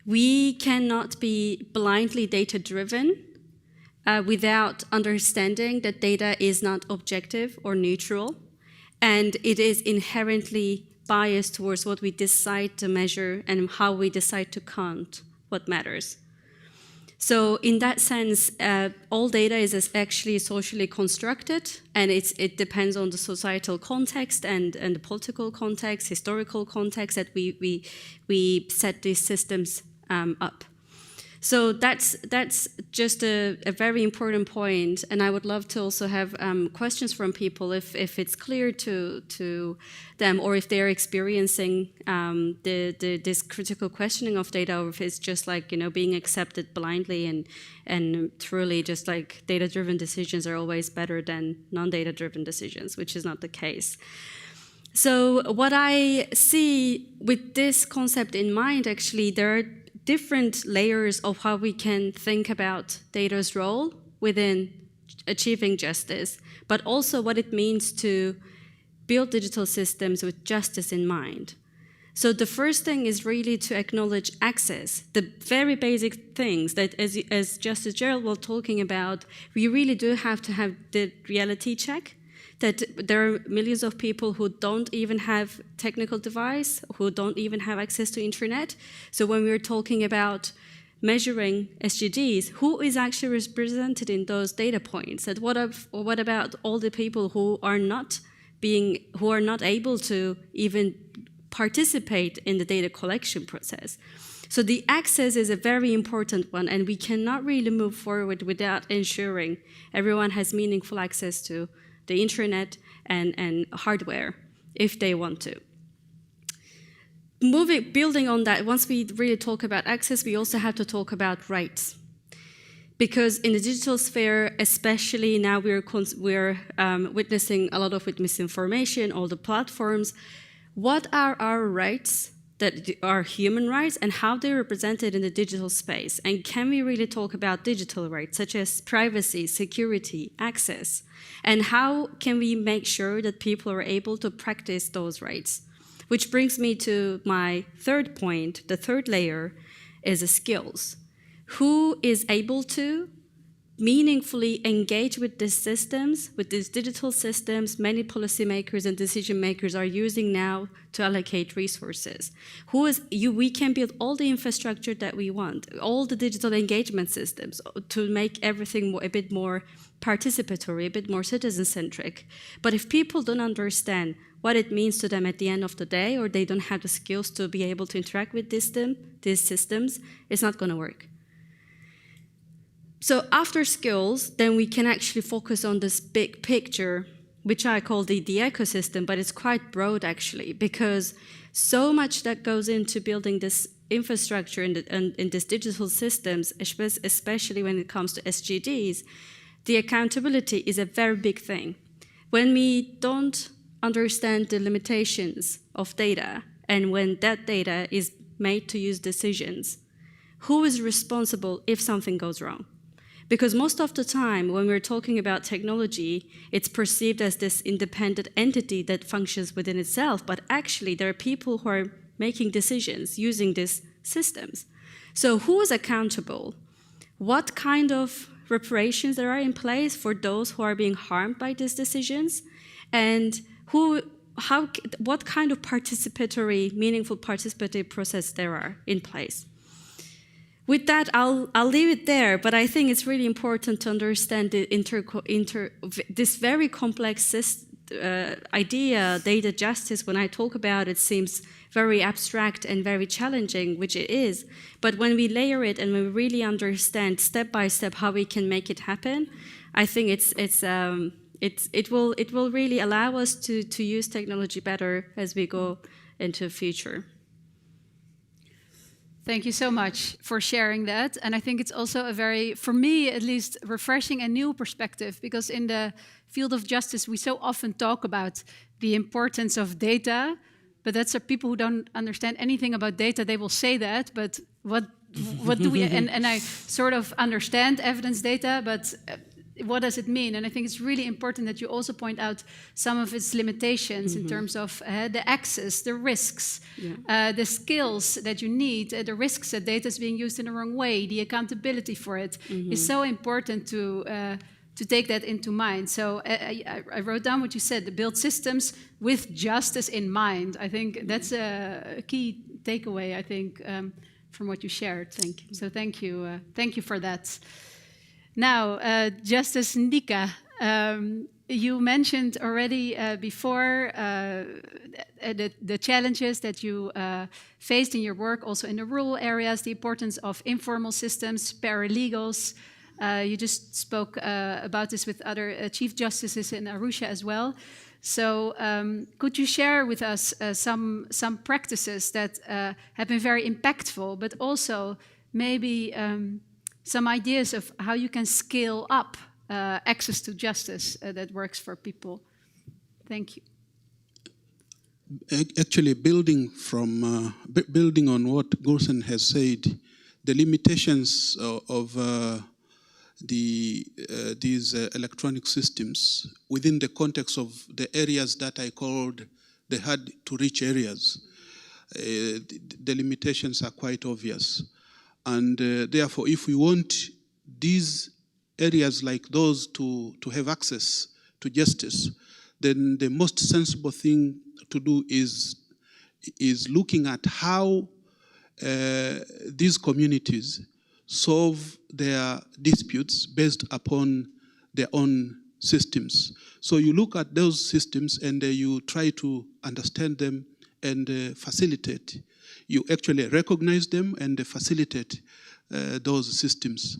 We cannot be blindly data-driven without understanding that data is not objective or neutral, and it is inherently biased towards what we decide to measure and how we decide to count what matters. So in that sense, all data is actually socially constructed, and it depends on the societal context and the political context, historical context that we set these systems up. So that's just a very important point, and I would love to also have questions from people if it's clear to them, or if they're experiencing this critical questioning of data, or if it's just like, you know, being accepted blindly and truly just like data-driven decisions are always better than non-data-driven decisions, which is not the case. So what I see with this concept in mind, actually, there are different layers of how we can think about data's role within achieving justice, but also what it means to build digital systems with justice in mind. So the first thing is really to acknowledge access, the very basic things that, as Justice Gerald was talking about, we really do have to have the reality check, that there are millions of people who don't even have technical device, who don't even have access to internet. So when we're talking about measuring SDGs, who is actually represented in those data points? And what about all the people who are not able to even participate in the data collection process? So the access is a very important one, and we cannot really move forward without ensuring everyone has meaningful access to the internet and hardware if they want to. Building on that, once we really talk about access, we also have to talk about rights. Because in the digital sphere, especially now we're witnessing a lot of misinformation, all the platforms. What are our rights that are human rights, and how they're represented in the digital space? And can we really talk about digital rights, such as privacy, security, access? And how can we make sure that people are able to practice those rights? Which brings me to my third point. The third layer is the skills. Who is able to meaningfully engage with these systems, with these digital systems many policymakers and decision makers are using now to allocate resources? We can build all the infrastructure that we want, all the digital engagement systems to make everything a bit more participatory, a bit more citizen-centric. But if people don't understand what it means to them at the end of the day, or they don't have the skills to be able to interact with these systems, it's not going to work. So after skills, then we can actually focus on this big picture, which I call the ecosystem, but it's quite broad actually, because so much that goes into building this infrastructure in these digital systems, especially when it comes to SDGs, the accountability is a very big thing. When we don't understand the limitations of data, and when that data is made to use decisions, who is responsible if something goes wrong? Because most of the time, when we're talking about technology, it's perceived as this independent entity that functions within itself, but actually there are people who are making decisions using these systems. So who is accountable? What kind of reparations there are in place for those who are being harmed by these decisions? And what kind of meaningful participatory process there are in place? With that, I'll leave it there, but I think it's really important to understand this very complex idea, data justice. When I talk about it, seems very abstract and very challenging, which it is. But when we layer it and we really understand step by step how we can make it happen, I think it will really allow us to use technology better as we go into the future. Thank you so much for sharing that. And I think it's also a very, for me at least, refreshing and new perspective, because in the field of justice, we so often talk about the importance of data, but that's for people who don't understand anything about data, they will say that, but what do we, and I sort of understand evidence data, but what does it mean? And I think it's really important that you also point out some of its limitations in terms of the access, the risks, the skills that you need, the risks that data is being used in the wrong way, the accountability for it is so important to take that into mind. So I wrote down what you said, to build systems with justice in mind. I think that's a key takeaway, I think, from what you shared. Thank you. So thank you for that. Now, Justice Ndika, you mentioned already before the challenges that you faced in your work, also in the rural areas, the importance of informal systems, paralegals. You just spoke about this with other Chief Justices in Arusha as well. So could you share with us some practices that have been very impactful, but also maybe some ideas of how you can scale up access to justice that works for people? Thank you. Actually, building on what Gulsen has said, the limitations of these electronic systems within the context of the areas that I called the hard-to-reach areas, the limitations are quite obvious. And therefore, if we want these areas like those to have access to justice, then the most sensible thing to do is looking at how these communities solve their disputes based upon their own systems. So you look at those systems and you try to understand them and facilitate. You actually recognize them and facilitate those systems.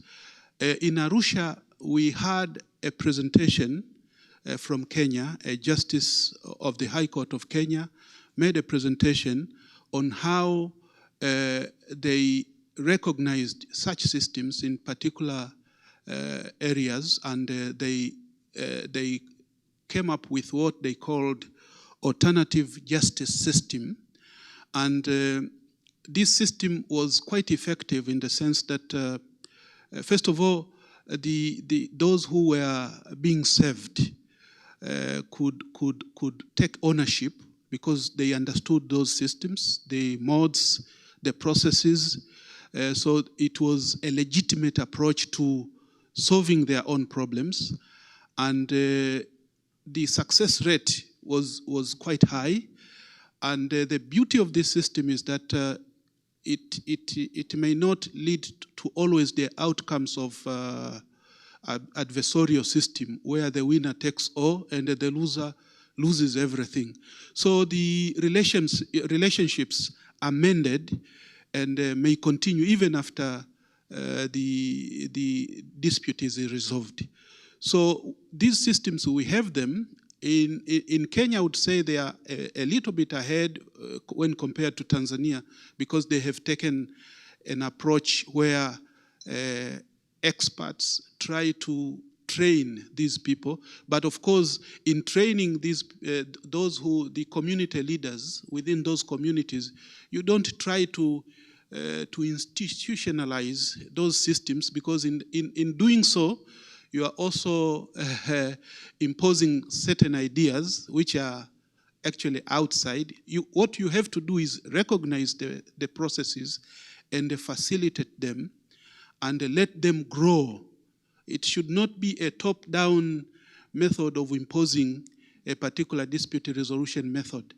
In Arusha, we had a presentation from Kenya. A justice of the High Court of Kenya made a presentation on how they recognized such systems in particular areas, and they came up with what they called alternative justice system. And this system was quite effective in the sense that, first of all, those who were being served could take ownership because they understood those systems, the modes, the processes. So it was a legitimate approach to solving their own problems. And the success rate was quite high. And the beauty of this system is that it may not lead to always the outcomes of adversarial system where the winner takes all and the loser loses everything. So the relationships are mended and may continue even after the dispute is resolved. So these systems, we have them. In Kenya, I would say they are a little bit ahead when compared to Tanzania because they have taken an approach where experts try to train these people. But of course, in training the community leaders within those communities, you don't try to institutionalize those systems because in doing so, you are also imposing certain ideas which are actually outside. What you have to do is recognize the processes and facilitate them and let them grow. It should not be a top-down method of imposing a particular dispute resolution method.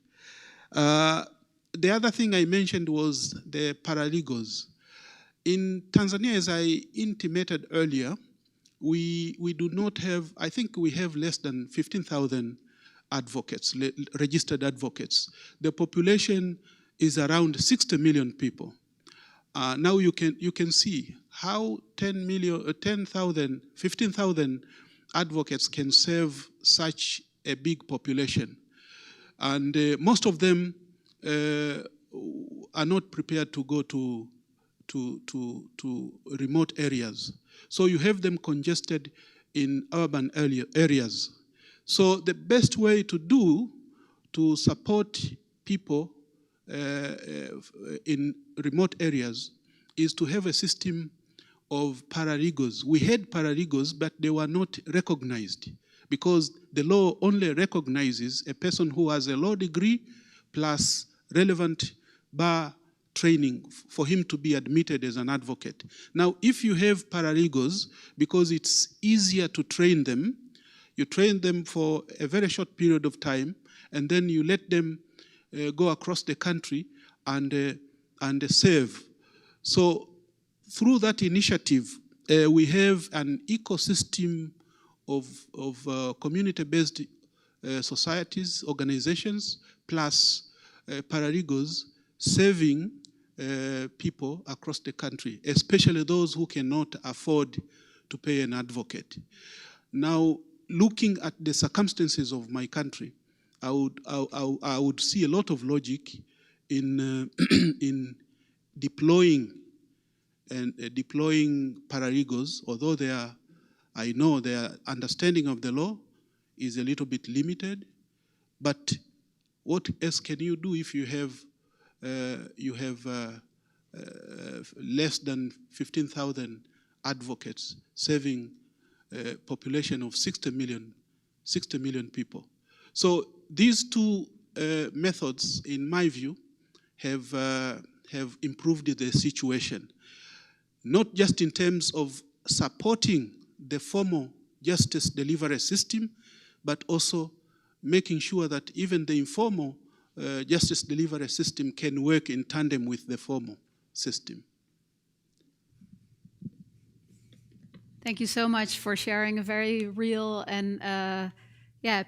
The other thing I mentioned was the paralegals. In Tanzania, as I intimated earlier, we do not have, I think we have less than 15,000 advocates, registered advocates. The population is around 60 million people. Now you can see how 15,000 advocates can serve such a big population. And most of them are not prepared to go to remote areas. So you have them congested in urban areas. So the best way to support people in remote areas is to have a system of paralegals. We had paralegals, but they were not recognized because the law only recognizes a person who has a law degree plus relevant bar training for him to be admitted as an advocate. Now, if you have paralegals, because it's easier to train them, you train them for a very short period of time, and then you let them go across the country and serve So through that initiative, we have an ecosystem of community-based societies, organizations, plus paralegals serving people across the country, especially those who cannot afford to pay an advocate. Now, looking at the circumstances of my country, I would see a lot of logic in in deploying paralegals, although I know their understanding of the law is a little bit limited. But what else can you do if you have less than 15,000 advocates serving a population of 60 million people? So these two methods, in my view, have improved the situation, not just in terms of supporting the formal justice delivery system, but also making sure that even the informal justice delivery system can work in tandem with the formal system. Thank you so much for sharing a very real and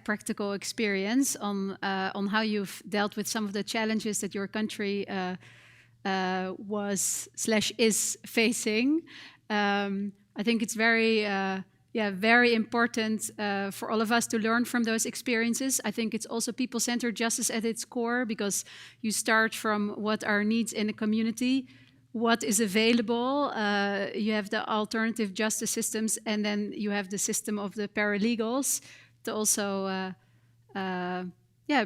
practical experience on how you've dealt with some of the challenges that your country is facing. I think it's very important for all of us to learn from those experiences. I think it's also people-centered justice at its core, because you start from what are needs in a community, what is available. You have the alternative justice systems, and then you have the system of the paralegals to also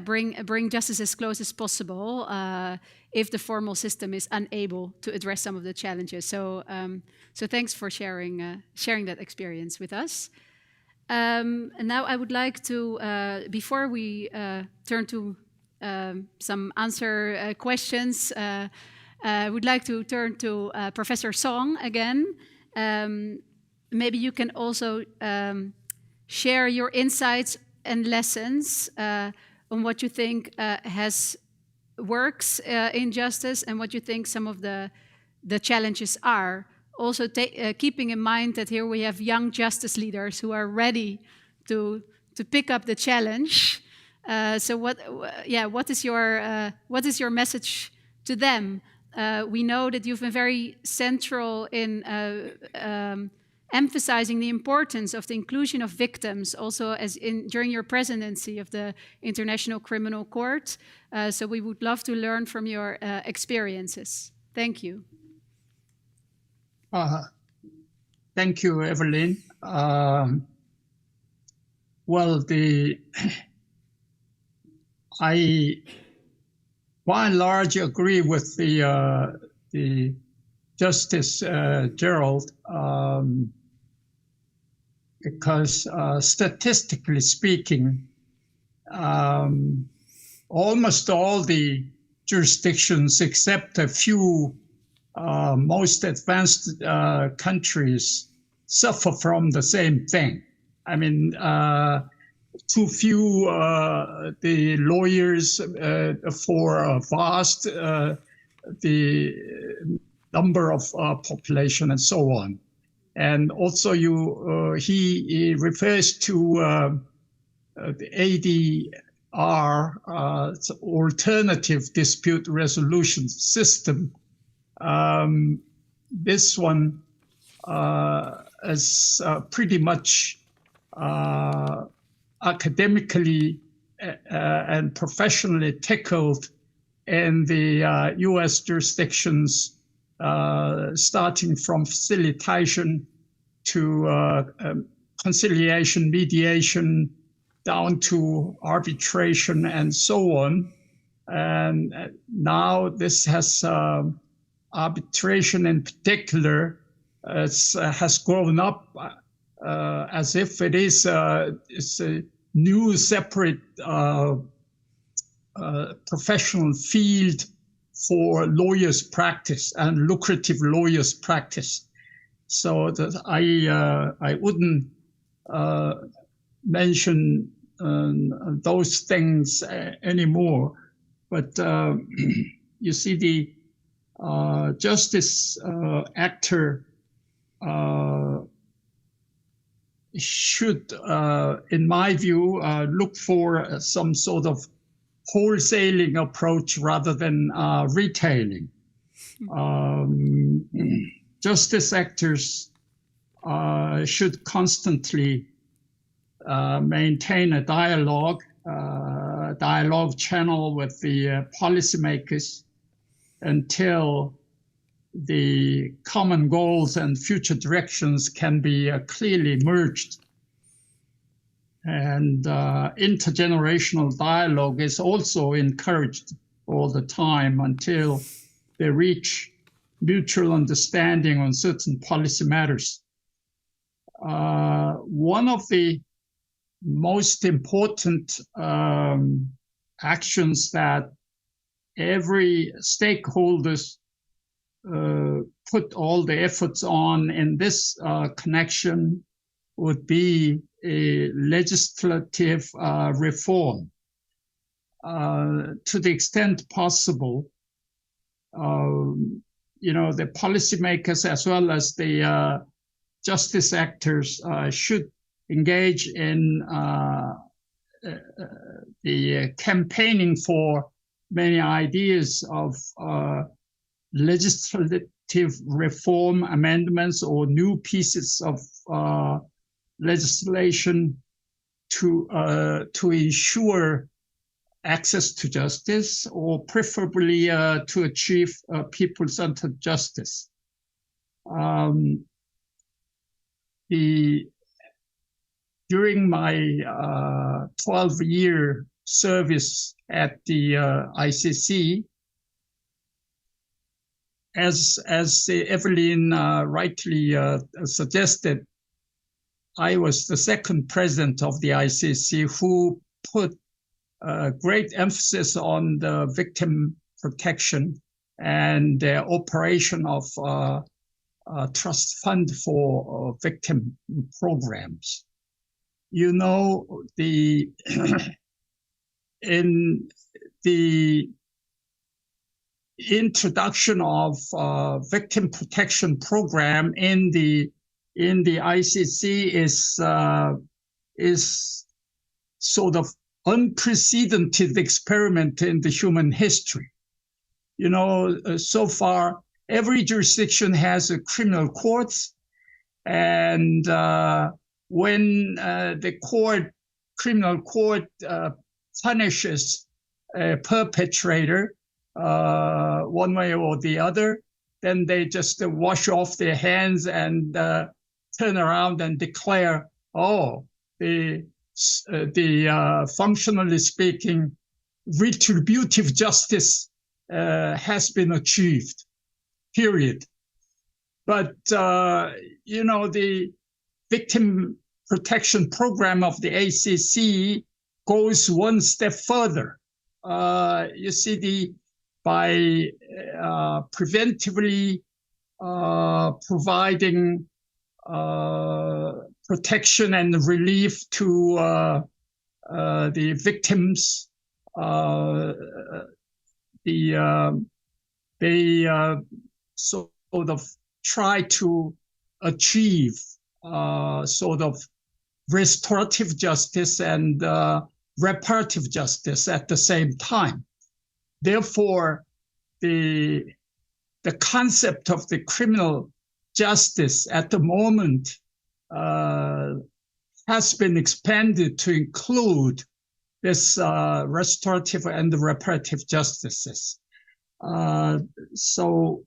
bring justice as close as possible if the formal system is unable to address some of the challenges. So thanks for sharing that experience with us. And now I would like to, before we turn to some answer questions, I would like to turn to Professor Song again. Maybe you can also share your insights and lessons on what you think works in justice, and what you think some of the challenges are. Also keeping in mind that here we have young justice leaders who are ready to pick up the challenge. So what is your message to them? We know that you've been very central in emphasizing the importance of the inclusion of victims, also during your presidency of the International Criminal Court. So we would love to learn from your experiences. Thank you. Thank you, Evelyn. Well, I by and large agree with the Justice Gerald, because statistically speaking, almost all the jurisdictions except a few most advanced countries suffer from the same thing. I mean, too few the lawyers for vast the number of population and so on. And also he refers to the ADR, alternative dispute resolution system. This one is pretty much academically and professionally tackled in the U.S. jurisdictions, starting from facilitation to conciliation, mediation, down to arbitration and so on. And now this has arbitration in particular has grown up as if it's a new separate professional field for lawyers' practice and lucrative lawyers' practice. So that I wouldn't mention those things anymore. But you see, justice actor should, in my view, look for some sort of wholesaling approach rather than retailing. Justice actors should constantly maintain a dialogue channel with the policymakers until the common goals and future directions can be clearly merged. And intergenerational dialogue is also encouraged all the time until they reach mutual understanding on certain policy matters. One of the most important actions that every stakeholders put all the efforts on in this connection would be a legislative reform. To the extent possible, the policymakers as well as the justice actors should engage in the campaigning for many ideas of legislative reform amendments or new pieces of legislation to ensure access to justice, or preferably to achieve people-centered justice. During my 12-year service at the ICC, as Evelyn rightly suggested, I was the second president of the ICC who put great emphasis on the victim protection and the operation of trust fund for victim programs. In the introduction of victim protection program in the ICC is sort of unprecedented experiment in the human history. So far, every jurisdiction has a criminal courts, and when the criminal court punishes a perpetrator one way or the other, then they just wash off their hands and turn around and declare, the functionally speaking, retributive justice has been achieved, period. But, the victim protection program of the ACC goes one step further. By preventively providing protection and relief to the victims, they sort of try to achieve sort of restorative justice and reparative justice at the same time. Therefore, the concept of the criminal justice at the moment has been expanded to include this restorative and reparative justices. So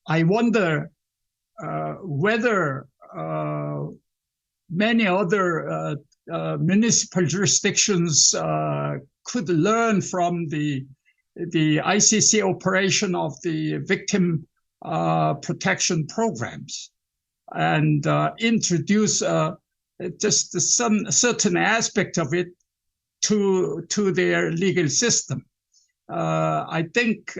I wonder whether many other municipal jurisdictions could learn from the ICC operation of the victim protection programs and introduce just some certain aspect of it to their legal system. I think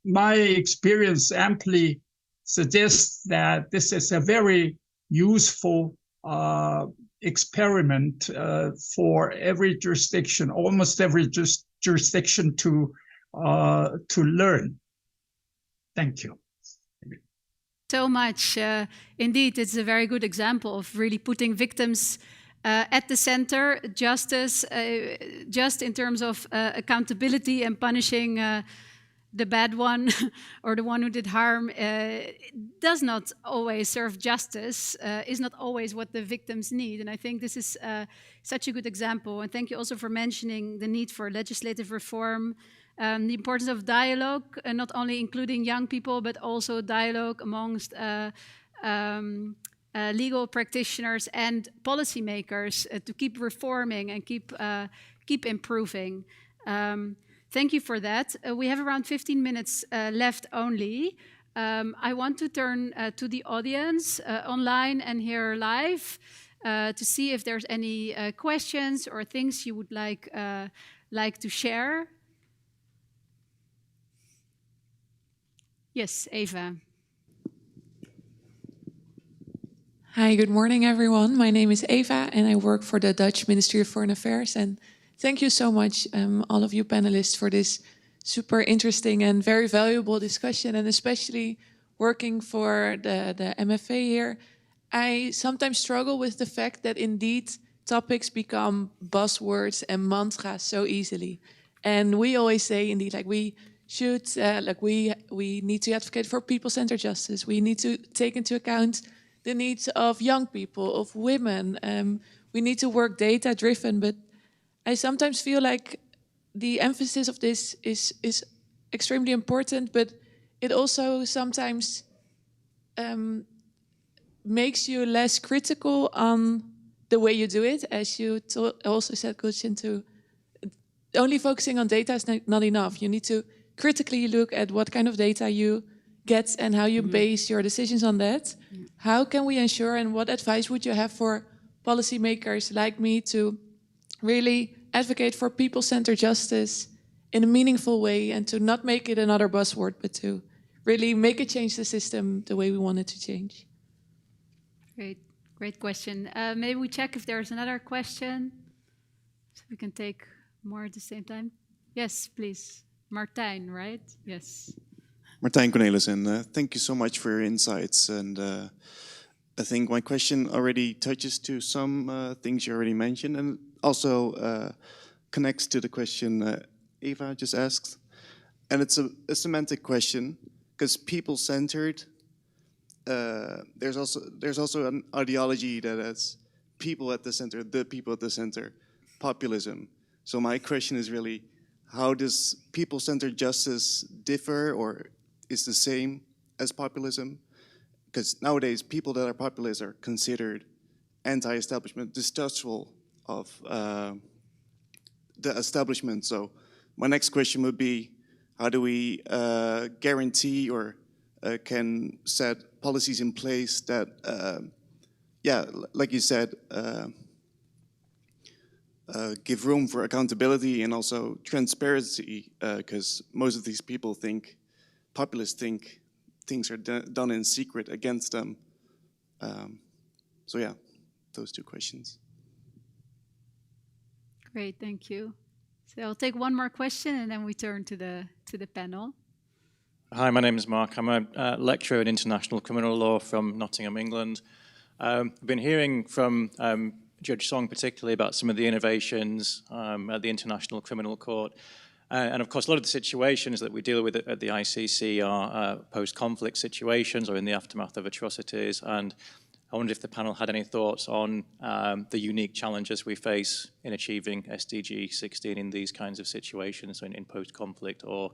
my experience amply suggests that this is a very useful experiment for every jurisdiction, almost every jurisdiction to learn. Thank you. So much. Indeed, it's a very good example of really putting victims at the center. Justice, just in terms of accountability and punishing the bad one or the one who did harm, does not always serve justice, is not always what the victims need. And I think this is such a good example. And thank you also for mentioning the need for legislative reform, the importance of dialogue, and not only including young people, but also dialogue amongst legal practitioners and policymakers to keep reforming and keep improving. Thank you for that. We have around 15 minutes left only. I want to turn to the audience online and here live to see if there's any questions or things you would like to share. Yes, Eva. Hi, good morning, everyone. My name is Eva, and I work for the Dutch Ministry of Foreign Affairs. And thank you so much, all of you panelists, for this super interesting and very valuable discussion, and especially working for the MFA here. I sometimes struggle with the fact that indeed topics become buzzwords and mantras so easily. And we always say, indeed, like we should, we need to advocate for people-centered justice. We need to take into account the needs of young people, of women. We need to work data-driven, but I sometimes feel like the emphasis of this is extremely important, but it also sometimes makes you less critical on the way you do it, as you also said, Gulshan, to only focusing on data is not enough. You need to critically look at what kind of data you get and how you base your decisions on that. How can we ensure, and what advice would you have for policymakers like me to really advocate for people-centered justice in a meaningful way, and to not make it another buzzword, but to really make it change the system the way we want it to change? Great question. Maybe we check if there's another question, so we can take more at the same time. Yes, please. Martijn, right? Yes. Martijn Cornelissen, thank you so much for your insights. And I think my question already touches to some things you already mentioned, and also connects to the question Eva just asked. And it's a semantic question, because people-centered, there's also an ideology that has people at the center, the people at the center, populism. So my question is really, how does people-centered justice differ or is the same as populism? Because nowadays, people that are populist are considered anti-establishment, distrustful of the establishment. So my next question would be, how do we guarantee or can set policies in place that, like you said, give room for accountability and also transparency, because most of these people think, populists think, things are done in secret against them. So yeah, those two questions. Great, thank you. So I'll take one more question and then we turn to the panel. Hi, my name is Mark. I'm a lecturer in international criminal law from Nottingham, England. I've been hearing from Judge Song particularly about some of the innovations at the International Criminal Court. And of course, a lot of the situations that we deal with at the ICC are post-conflict situations or in the aftermath of atrocities. And I wondered if the panel had any thoughts on the unique challenges we face in achieving SDG 16 in these kinds of situations, so in post-conflict or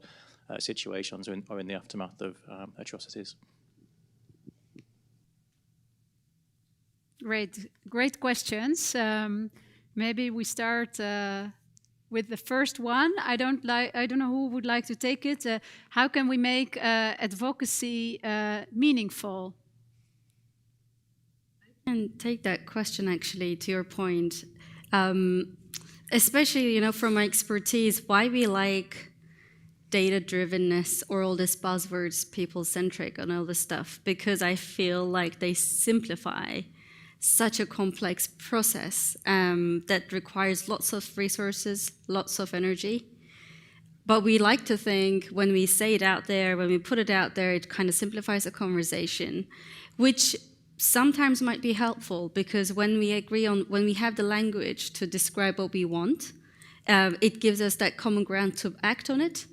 situations or in the aftermath of atrocities. Great questions. Maybe we start with the first one. I don't know who would like to take it. How can we make advocacy meaningful? I can take that question actually to your point, especially from my expertise, why we like data-drivenness or all these buzzwords, people-centric and all this stuff, because I feel like they simplify such a complex process that requires lots of resources, lots of energy. But we like to think when we say it out there, when we put it out there, it kind of simplifies the conversation, which sometimes might be helpful, because when we have the language to describe what we want, it gives us that common ground to act on it.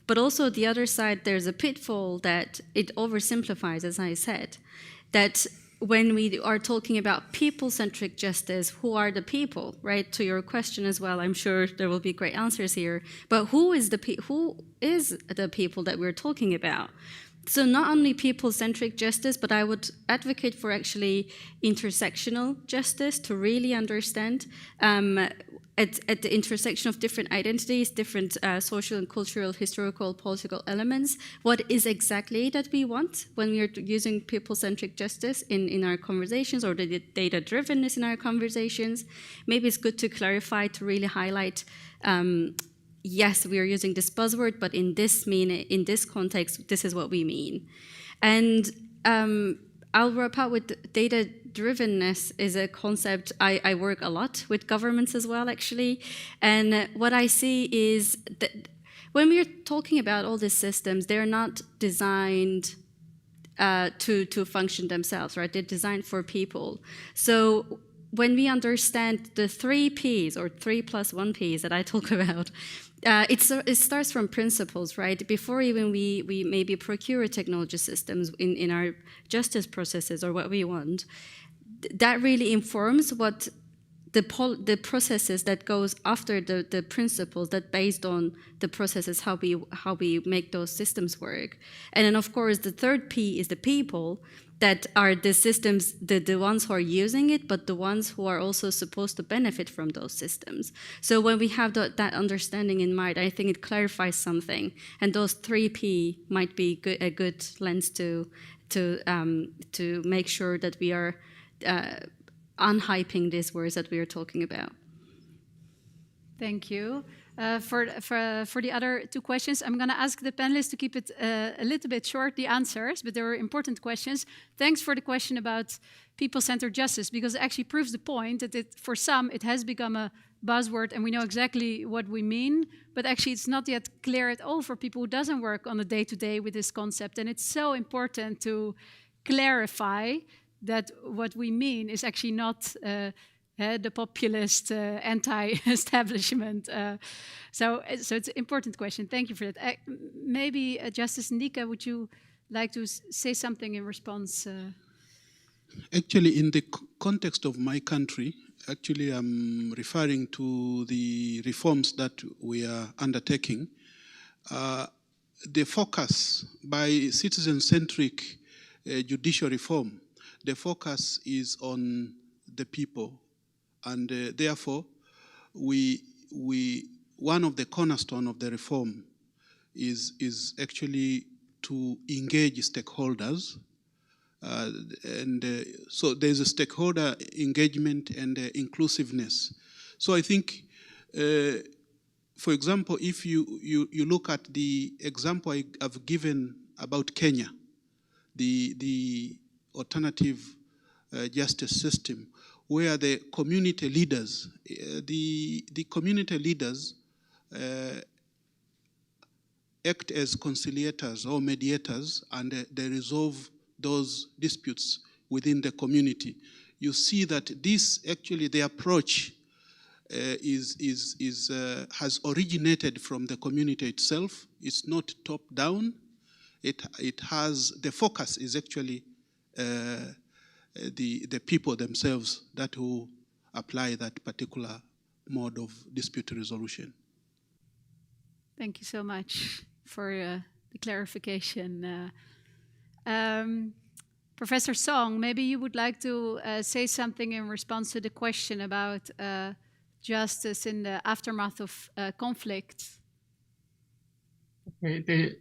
But also the other side, there's a pitfall that it oversimplifies, as I said, that when we are talking about people-centric justice, who are the people, right? To your question as well, I'm sure there will be great answers here. But who is the people that we're talking about? So not only people-centric justice, but I would advocate for actually intersectional justice to really understand at the intersection of different identities, different social and cultural, historical, political elements, what is exactly that we want when we are using people-centric justice in our conversations, or the data-drivenness in our conversations. Maybe it's good to clarify, to really highlight, yes, we are using this buzzword, but in this context, this is what we mean. And I'll wrap up with data-drivenness is a concept. I work a lot with governments as well, actually. And what I see is that when we're talking about all these systems, they're not designed to function themselves, right? They're designed for people. So when we understand the 3 Ps, or 3+1 Ps that I talk about, it starts from principles, right? Before even we maybe procure technology systems in our justice processes or what we want, that really informs what the processes that goes after the principles that based on the processes, how we make those systems work. And then of course the 3rd P is the people, that are the systems, the ones who are using it, but the ones who are also supposed to benefit from those systems. So when we have that understanding in mind, I think it clarifies something. And those 3 P might be a good lens to make sure that we are unhyping these words that we are talking about. Thank you. For the other 2 questions, I'm going to ask the panelists to keep it a little bit short, the answers, but they were important questions. Thanks for the question about people-centered justice, because it actually proves the point that for some it has become a buzzword and we know exactly what we mean, but actually it's not yet clear at all for people who doesn't work on a day-to-day with this concept. And it's so important to clarify that what we mean is actually not the populist anti-establishment. So it's an important question. Thank you for that. Maybe Justice Ndika, would you like to say something in response? Actually, in the context of my country, actually I'm referring to the reforms that we are undertaking. The focus by citizen-centric judicial reform, the focus is on the people. And therefore, one of the cornerstone of the reform is actually to engage stakeholders. So there's a stakeholder engagement and inclusiveness. So I think, for example, if you look at the example I've given about Kenya, the alternative justice system, where the community leaders, the community leaders act as conciliators or mediators, and they resolve those disputes within the community. You see that this actually, the approach has originated from the community itself. It's not top down. It has, the focus is actually the people themselves that will apply that particular mode of dispute resolution. Thank you so much for the clarification. Professor Song, maybe you would like to say something in response to the question about justice in the aftermath of conflict. Okay,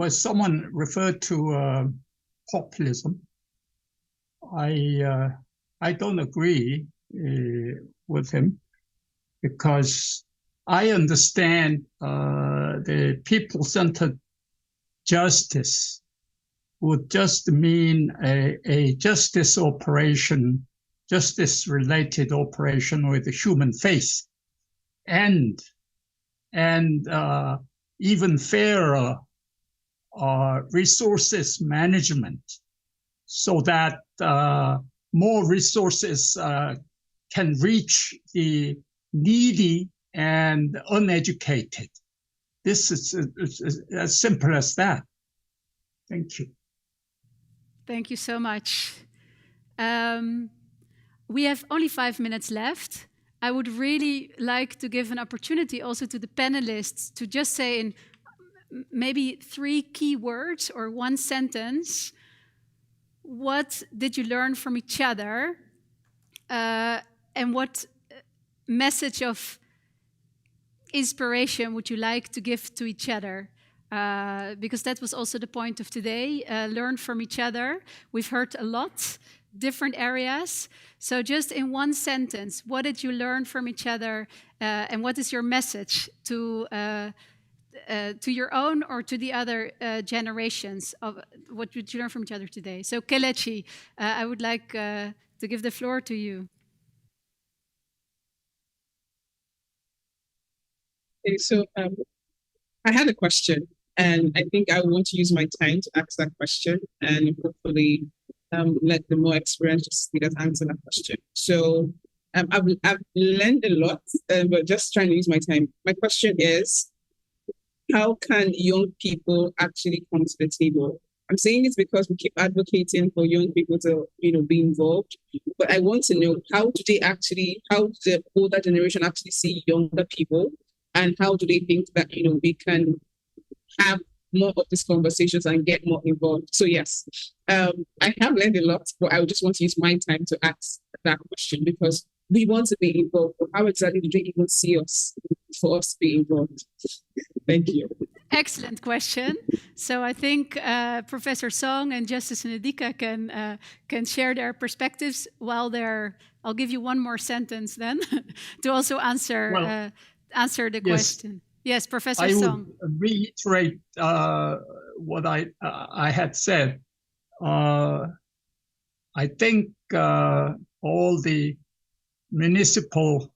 someone referred to populism. I don't agree with him, because I understand the people-centered justice would just mean a justice operation, justice-related operation with a human face, and and even fairer resources management, so that more resources can reach the needy and uneducated. This is as simple as that. Thank you. Thank you so much. We have only 5 minutes left. I would really like to give an opportunity also to the panelists to just say in maybe 3 key words or 1 sentence, what did you learn from each other, and what message of inspiration would you like to give to each other? Because that was also the point of today, learn from each other. We've heard a lot, different areas. So just in 1 sentence, what did you learn from each other, and what is your message to your own or to the other generations of what did you learn from each other today? So Kelechi, I would like to give the floor to you. Okay, so I had a question, and I think I want to use my time to ask that question, and hopefully let the more experienced speakers answer that question. So I've learned a lot, but just trying to use my time. My question is, how can young people actually come to the table? I'm saying this because we keep advocating for young people to, be involved. But I want to know, how do the older generation actually see younger people? And how do they think that, we can have more of these conversations and get more involved? So yes, I have learned a lot, but I just want to use my time to ask that question, because we want to be involved. But how exactly do they even see us for us to be involved? Thank you. Excellent question. So I think Professor Song and Justice Ndika can share their perspectives while they're. I'll give you 1 more sentence then to also answer the question. Yes, Professor Song. I would reiterate what I had said. I think all the municipal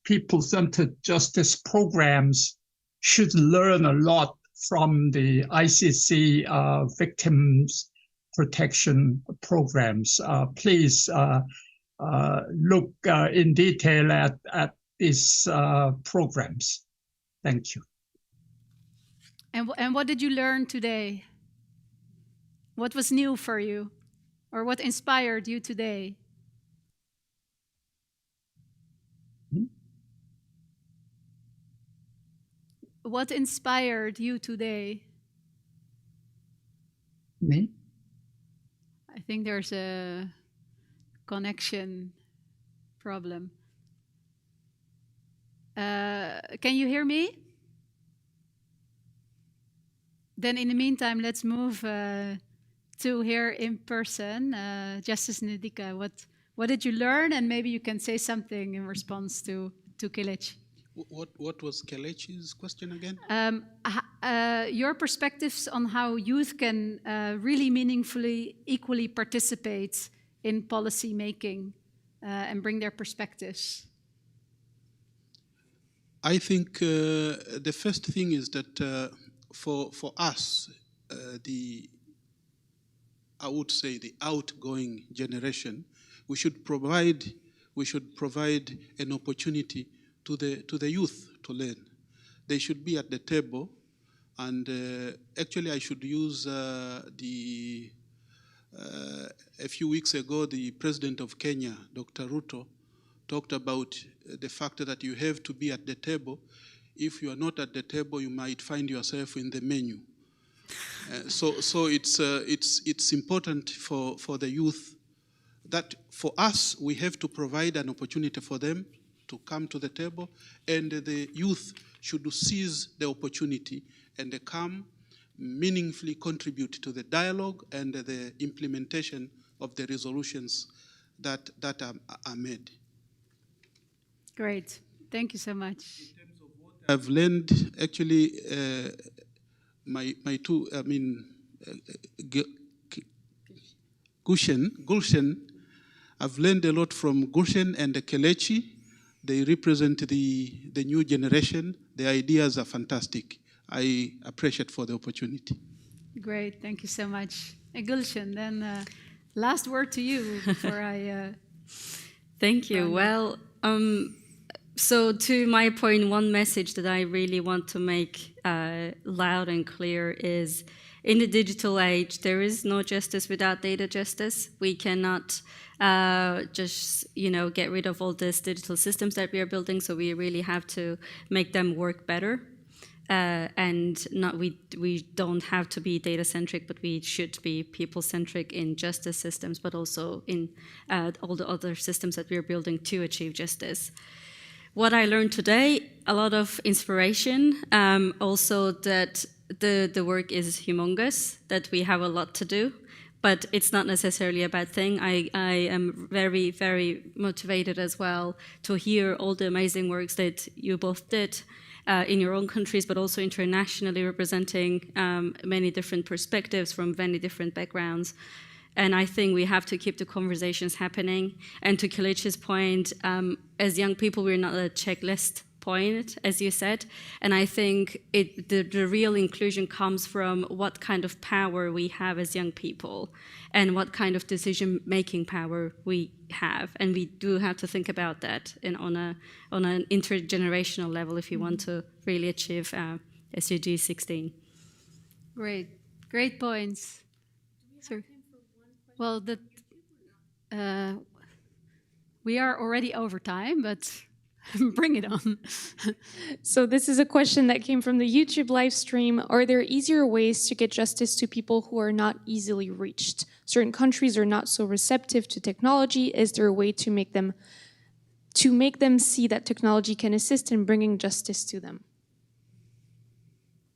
people-centered justice programs should learn a lot from the ICC victims protection programs. Please look in detail at these programs. Thank you. And what did you learn today? What was new for you? Or what inspired you today? What inspired you today? Me? I think there's a connection problem. Can you hear me? Then in the meantime, let's move to here in person. Justice Ndika, what did you learn? And maybe you can say something in response to Kelechi. What was Kelechi's question again? Your perspectives on how youth can really meaningfully, equally participate in policy making and bring their perspectives. I think the first thing is that for us, I would say the outgoing generation, we should provide an opportunity to the youth to learn. They should be at the table, and actually I should use a few weeks ago, the President of Kenya, Dr. Ruto, talked about the fact that you have to be at the table. If you are not at the table, you might find yourself in the menu. So it's important for the youth that for us, we have to provide an opportunity for them to come to the table, and the youth should seize the opportunity and come meaningfully contribute to the dialogue and the implementation of the resolutions that are made. Great, thank you so much. In terms of what I've learned, actually, Gulshan, I've learned a lot from Gulshan and Kelechi, They represent the new generation. The ideas are fantastic. I appreciate for the opportunity. Great, thank you so much. Gulshan, then last word to you before I... Thank you. Well, so to my point, one message that I really want to make loud and clear is, in the digital age, there is no justice without data justice. We cannot just, get rid of all these digital systems that we are building. So we really have to make them work better. And we don't have to be data-centric, but we should be people-centric in justice systems, but also in all the other systems that we are building to achieve justice. What I learned today, a lot of inspiration, also that the work is humongous, that we have a lot to do, but it's not necessarily a bad thing. I am very, very motivated as well to hear all the amazing works that you both did in your own countries, but also internationally, representing many different perspectives from many different backgrounds. And I think we have to keep the conversations happening. And to Kelechi's point, as young people, we're not a checklist point, as you said. And I think the real inclusion comes from what kind of power we have as young people and what kind of decision-making power we have. And we do have to think about that on an intergenerational level if you want to really achieve SDG 16. Great points. Sir. Well, we are already over time, but bring it on. So this is a question that came from the YouTube live stream. Are there easier ways to get justice to people who are not easily reached? Certain countries are not so receptive to technology. Is there a way to make them see that technology can assist in bringing justice to them?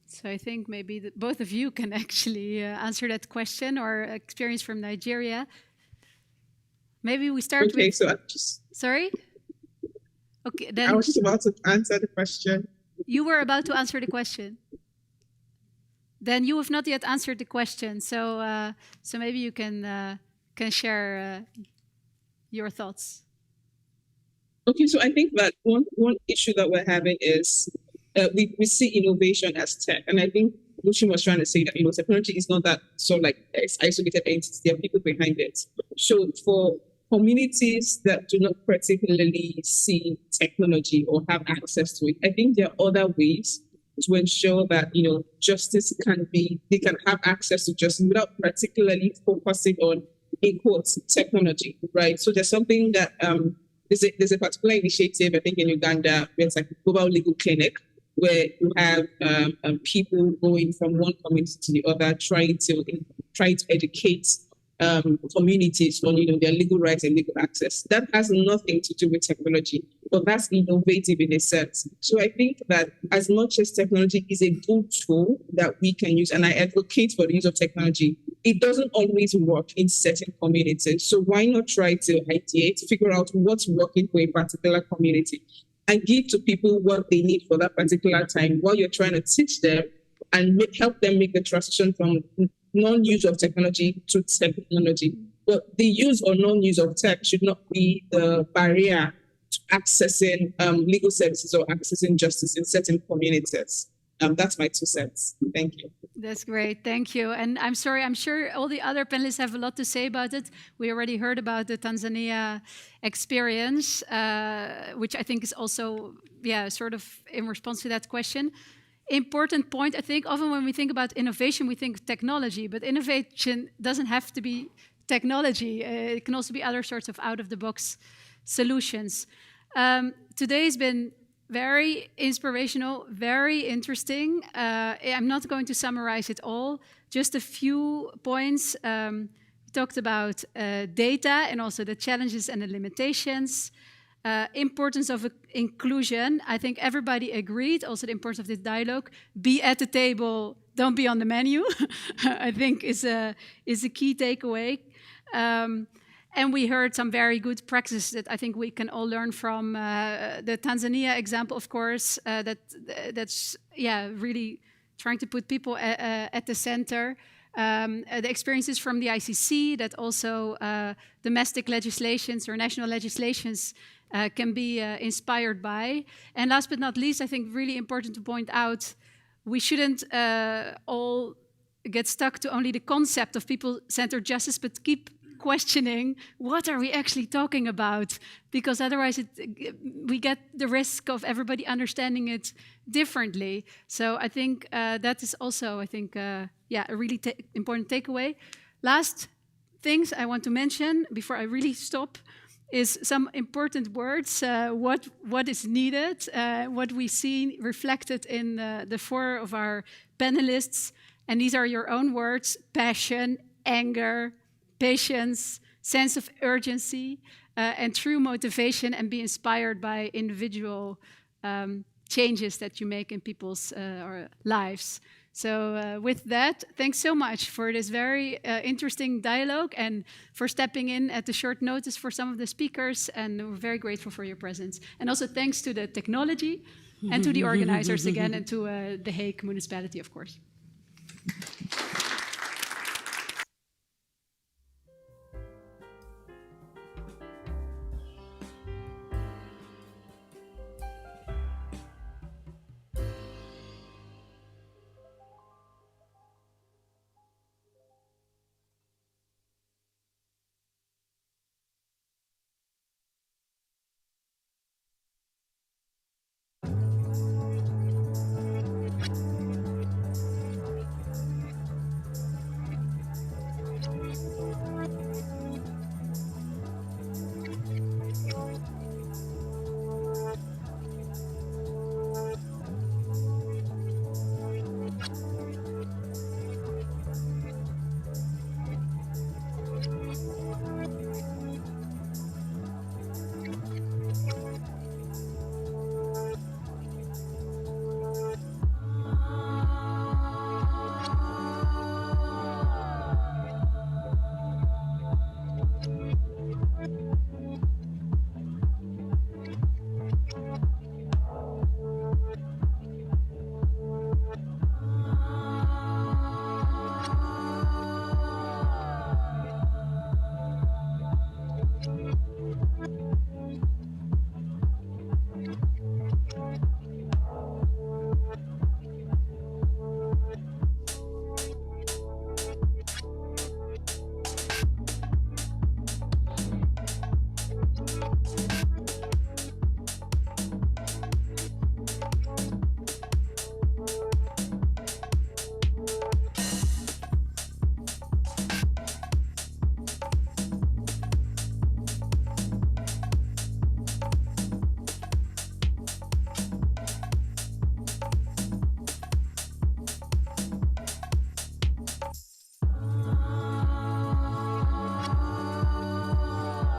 So I think maybe both of you can actually answer that question, or experience from Nigeria. Maybe we start with... So Sorry? Okay, then... I was just about to answer the question. You were about to answer the question. Then you have not yet answered the question, so maybe you can share your thoughts. Okay, so I think that one issue that we're having is we see innovation as tech, and I think Lucian was trying to say that technology is not that isolated entity. There are people behind it. So for communities that do not particularly see technology or have access to it, I think there are other ways to ensure that justice they can have access to justice without particularly focusing on, in quotes, technology, right? So there's something that there's a particular initiative, I think in Uganda, where it's like a global legal clinic, where you have people going from one community to the other, trying to educate communities on their legal rights and legal access. That has nothing to do with technology, but that's innovative in a sense. So I think that as much as technology is a good tool that we can use, and I advocate for the use of technology, it doesn't always work in certain communities. So why not try to ideate, figure out what's working for a particular community, and give to people what they need for that particular time while you're trying to teach them and help them make the transition from non-use of technology to technology. But the use or non-use of tech should not be the barrier to accessing legal services or accessing justice in certain communities. That's my 2 cents. Thank you. That's great. Thank you. And I'm sorry, I'm sure all the other panelists have a lot to say about it. We already heard about the Tanzania experience, which I think is also, sort of in response to that question. Important point, I think, often when we think about innovation, we think of technology, but innovation doesn't have to be technology. It can also be other sorts of out-of-the-box solutions. Today's been very inspirational, very interesting. I'm not going to summarize it all, just a few points. We talked about data and also the challenges and the limitations. Importance of inclusion. I think everybody agreed. Also the importance of this dialogue. Be at the table, don't be on the menu. I think is a key takeaway. And we heard some very good practices that I think we can all learn from. The Tanzania example, of course, that's really trying to put people at the center. The experiences from the ICC, that also domestic legislations or national legislations can be inspired by. And last but not least, I think really important to point out, we shouldn't all get stuck to only the concept of people-centered justice, but keep questioning what are we actually talking about, because otherwise we get the risk of everybody understanding it differently. So I think that is also, I think, a really important takeaway. Last things I want to mention before I really stop is some important words, what is needed, what we see reflected in the four of our panelists. And these are your own words: passion, anger, patience, sense of urgency, and true motivation, and be inspired by individual changes that you make in people's lives. So with that, thanks so much for this very interesting dialogue and for stepping in at the short notice for some of the speakers. And we're very grateful for your presence. And also thanks to the technology and to the organizers again, and to the Hague municipality, of course.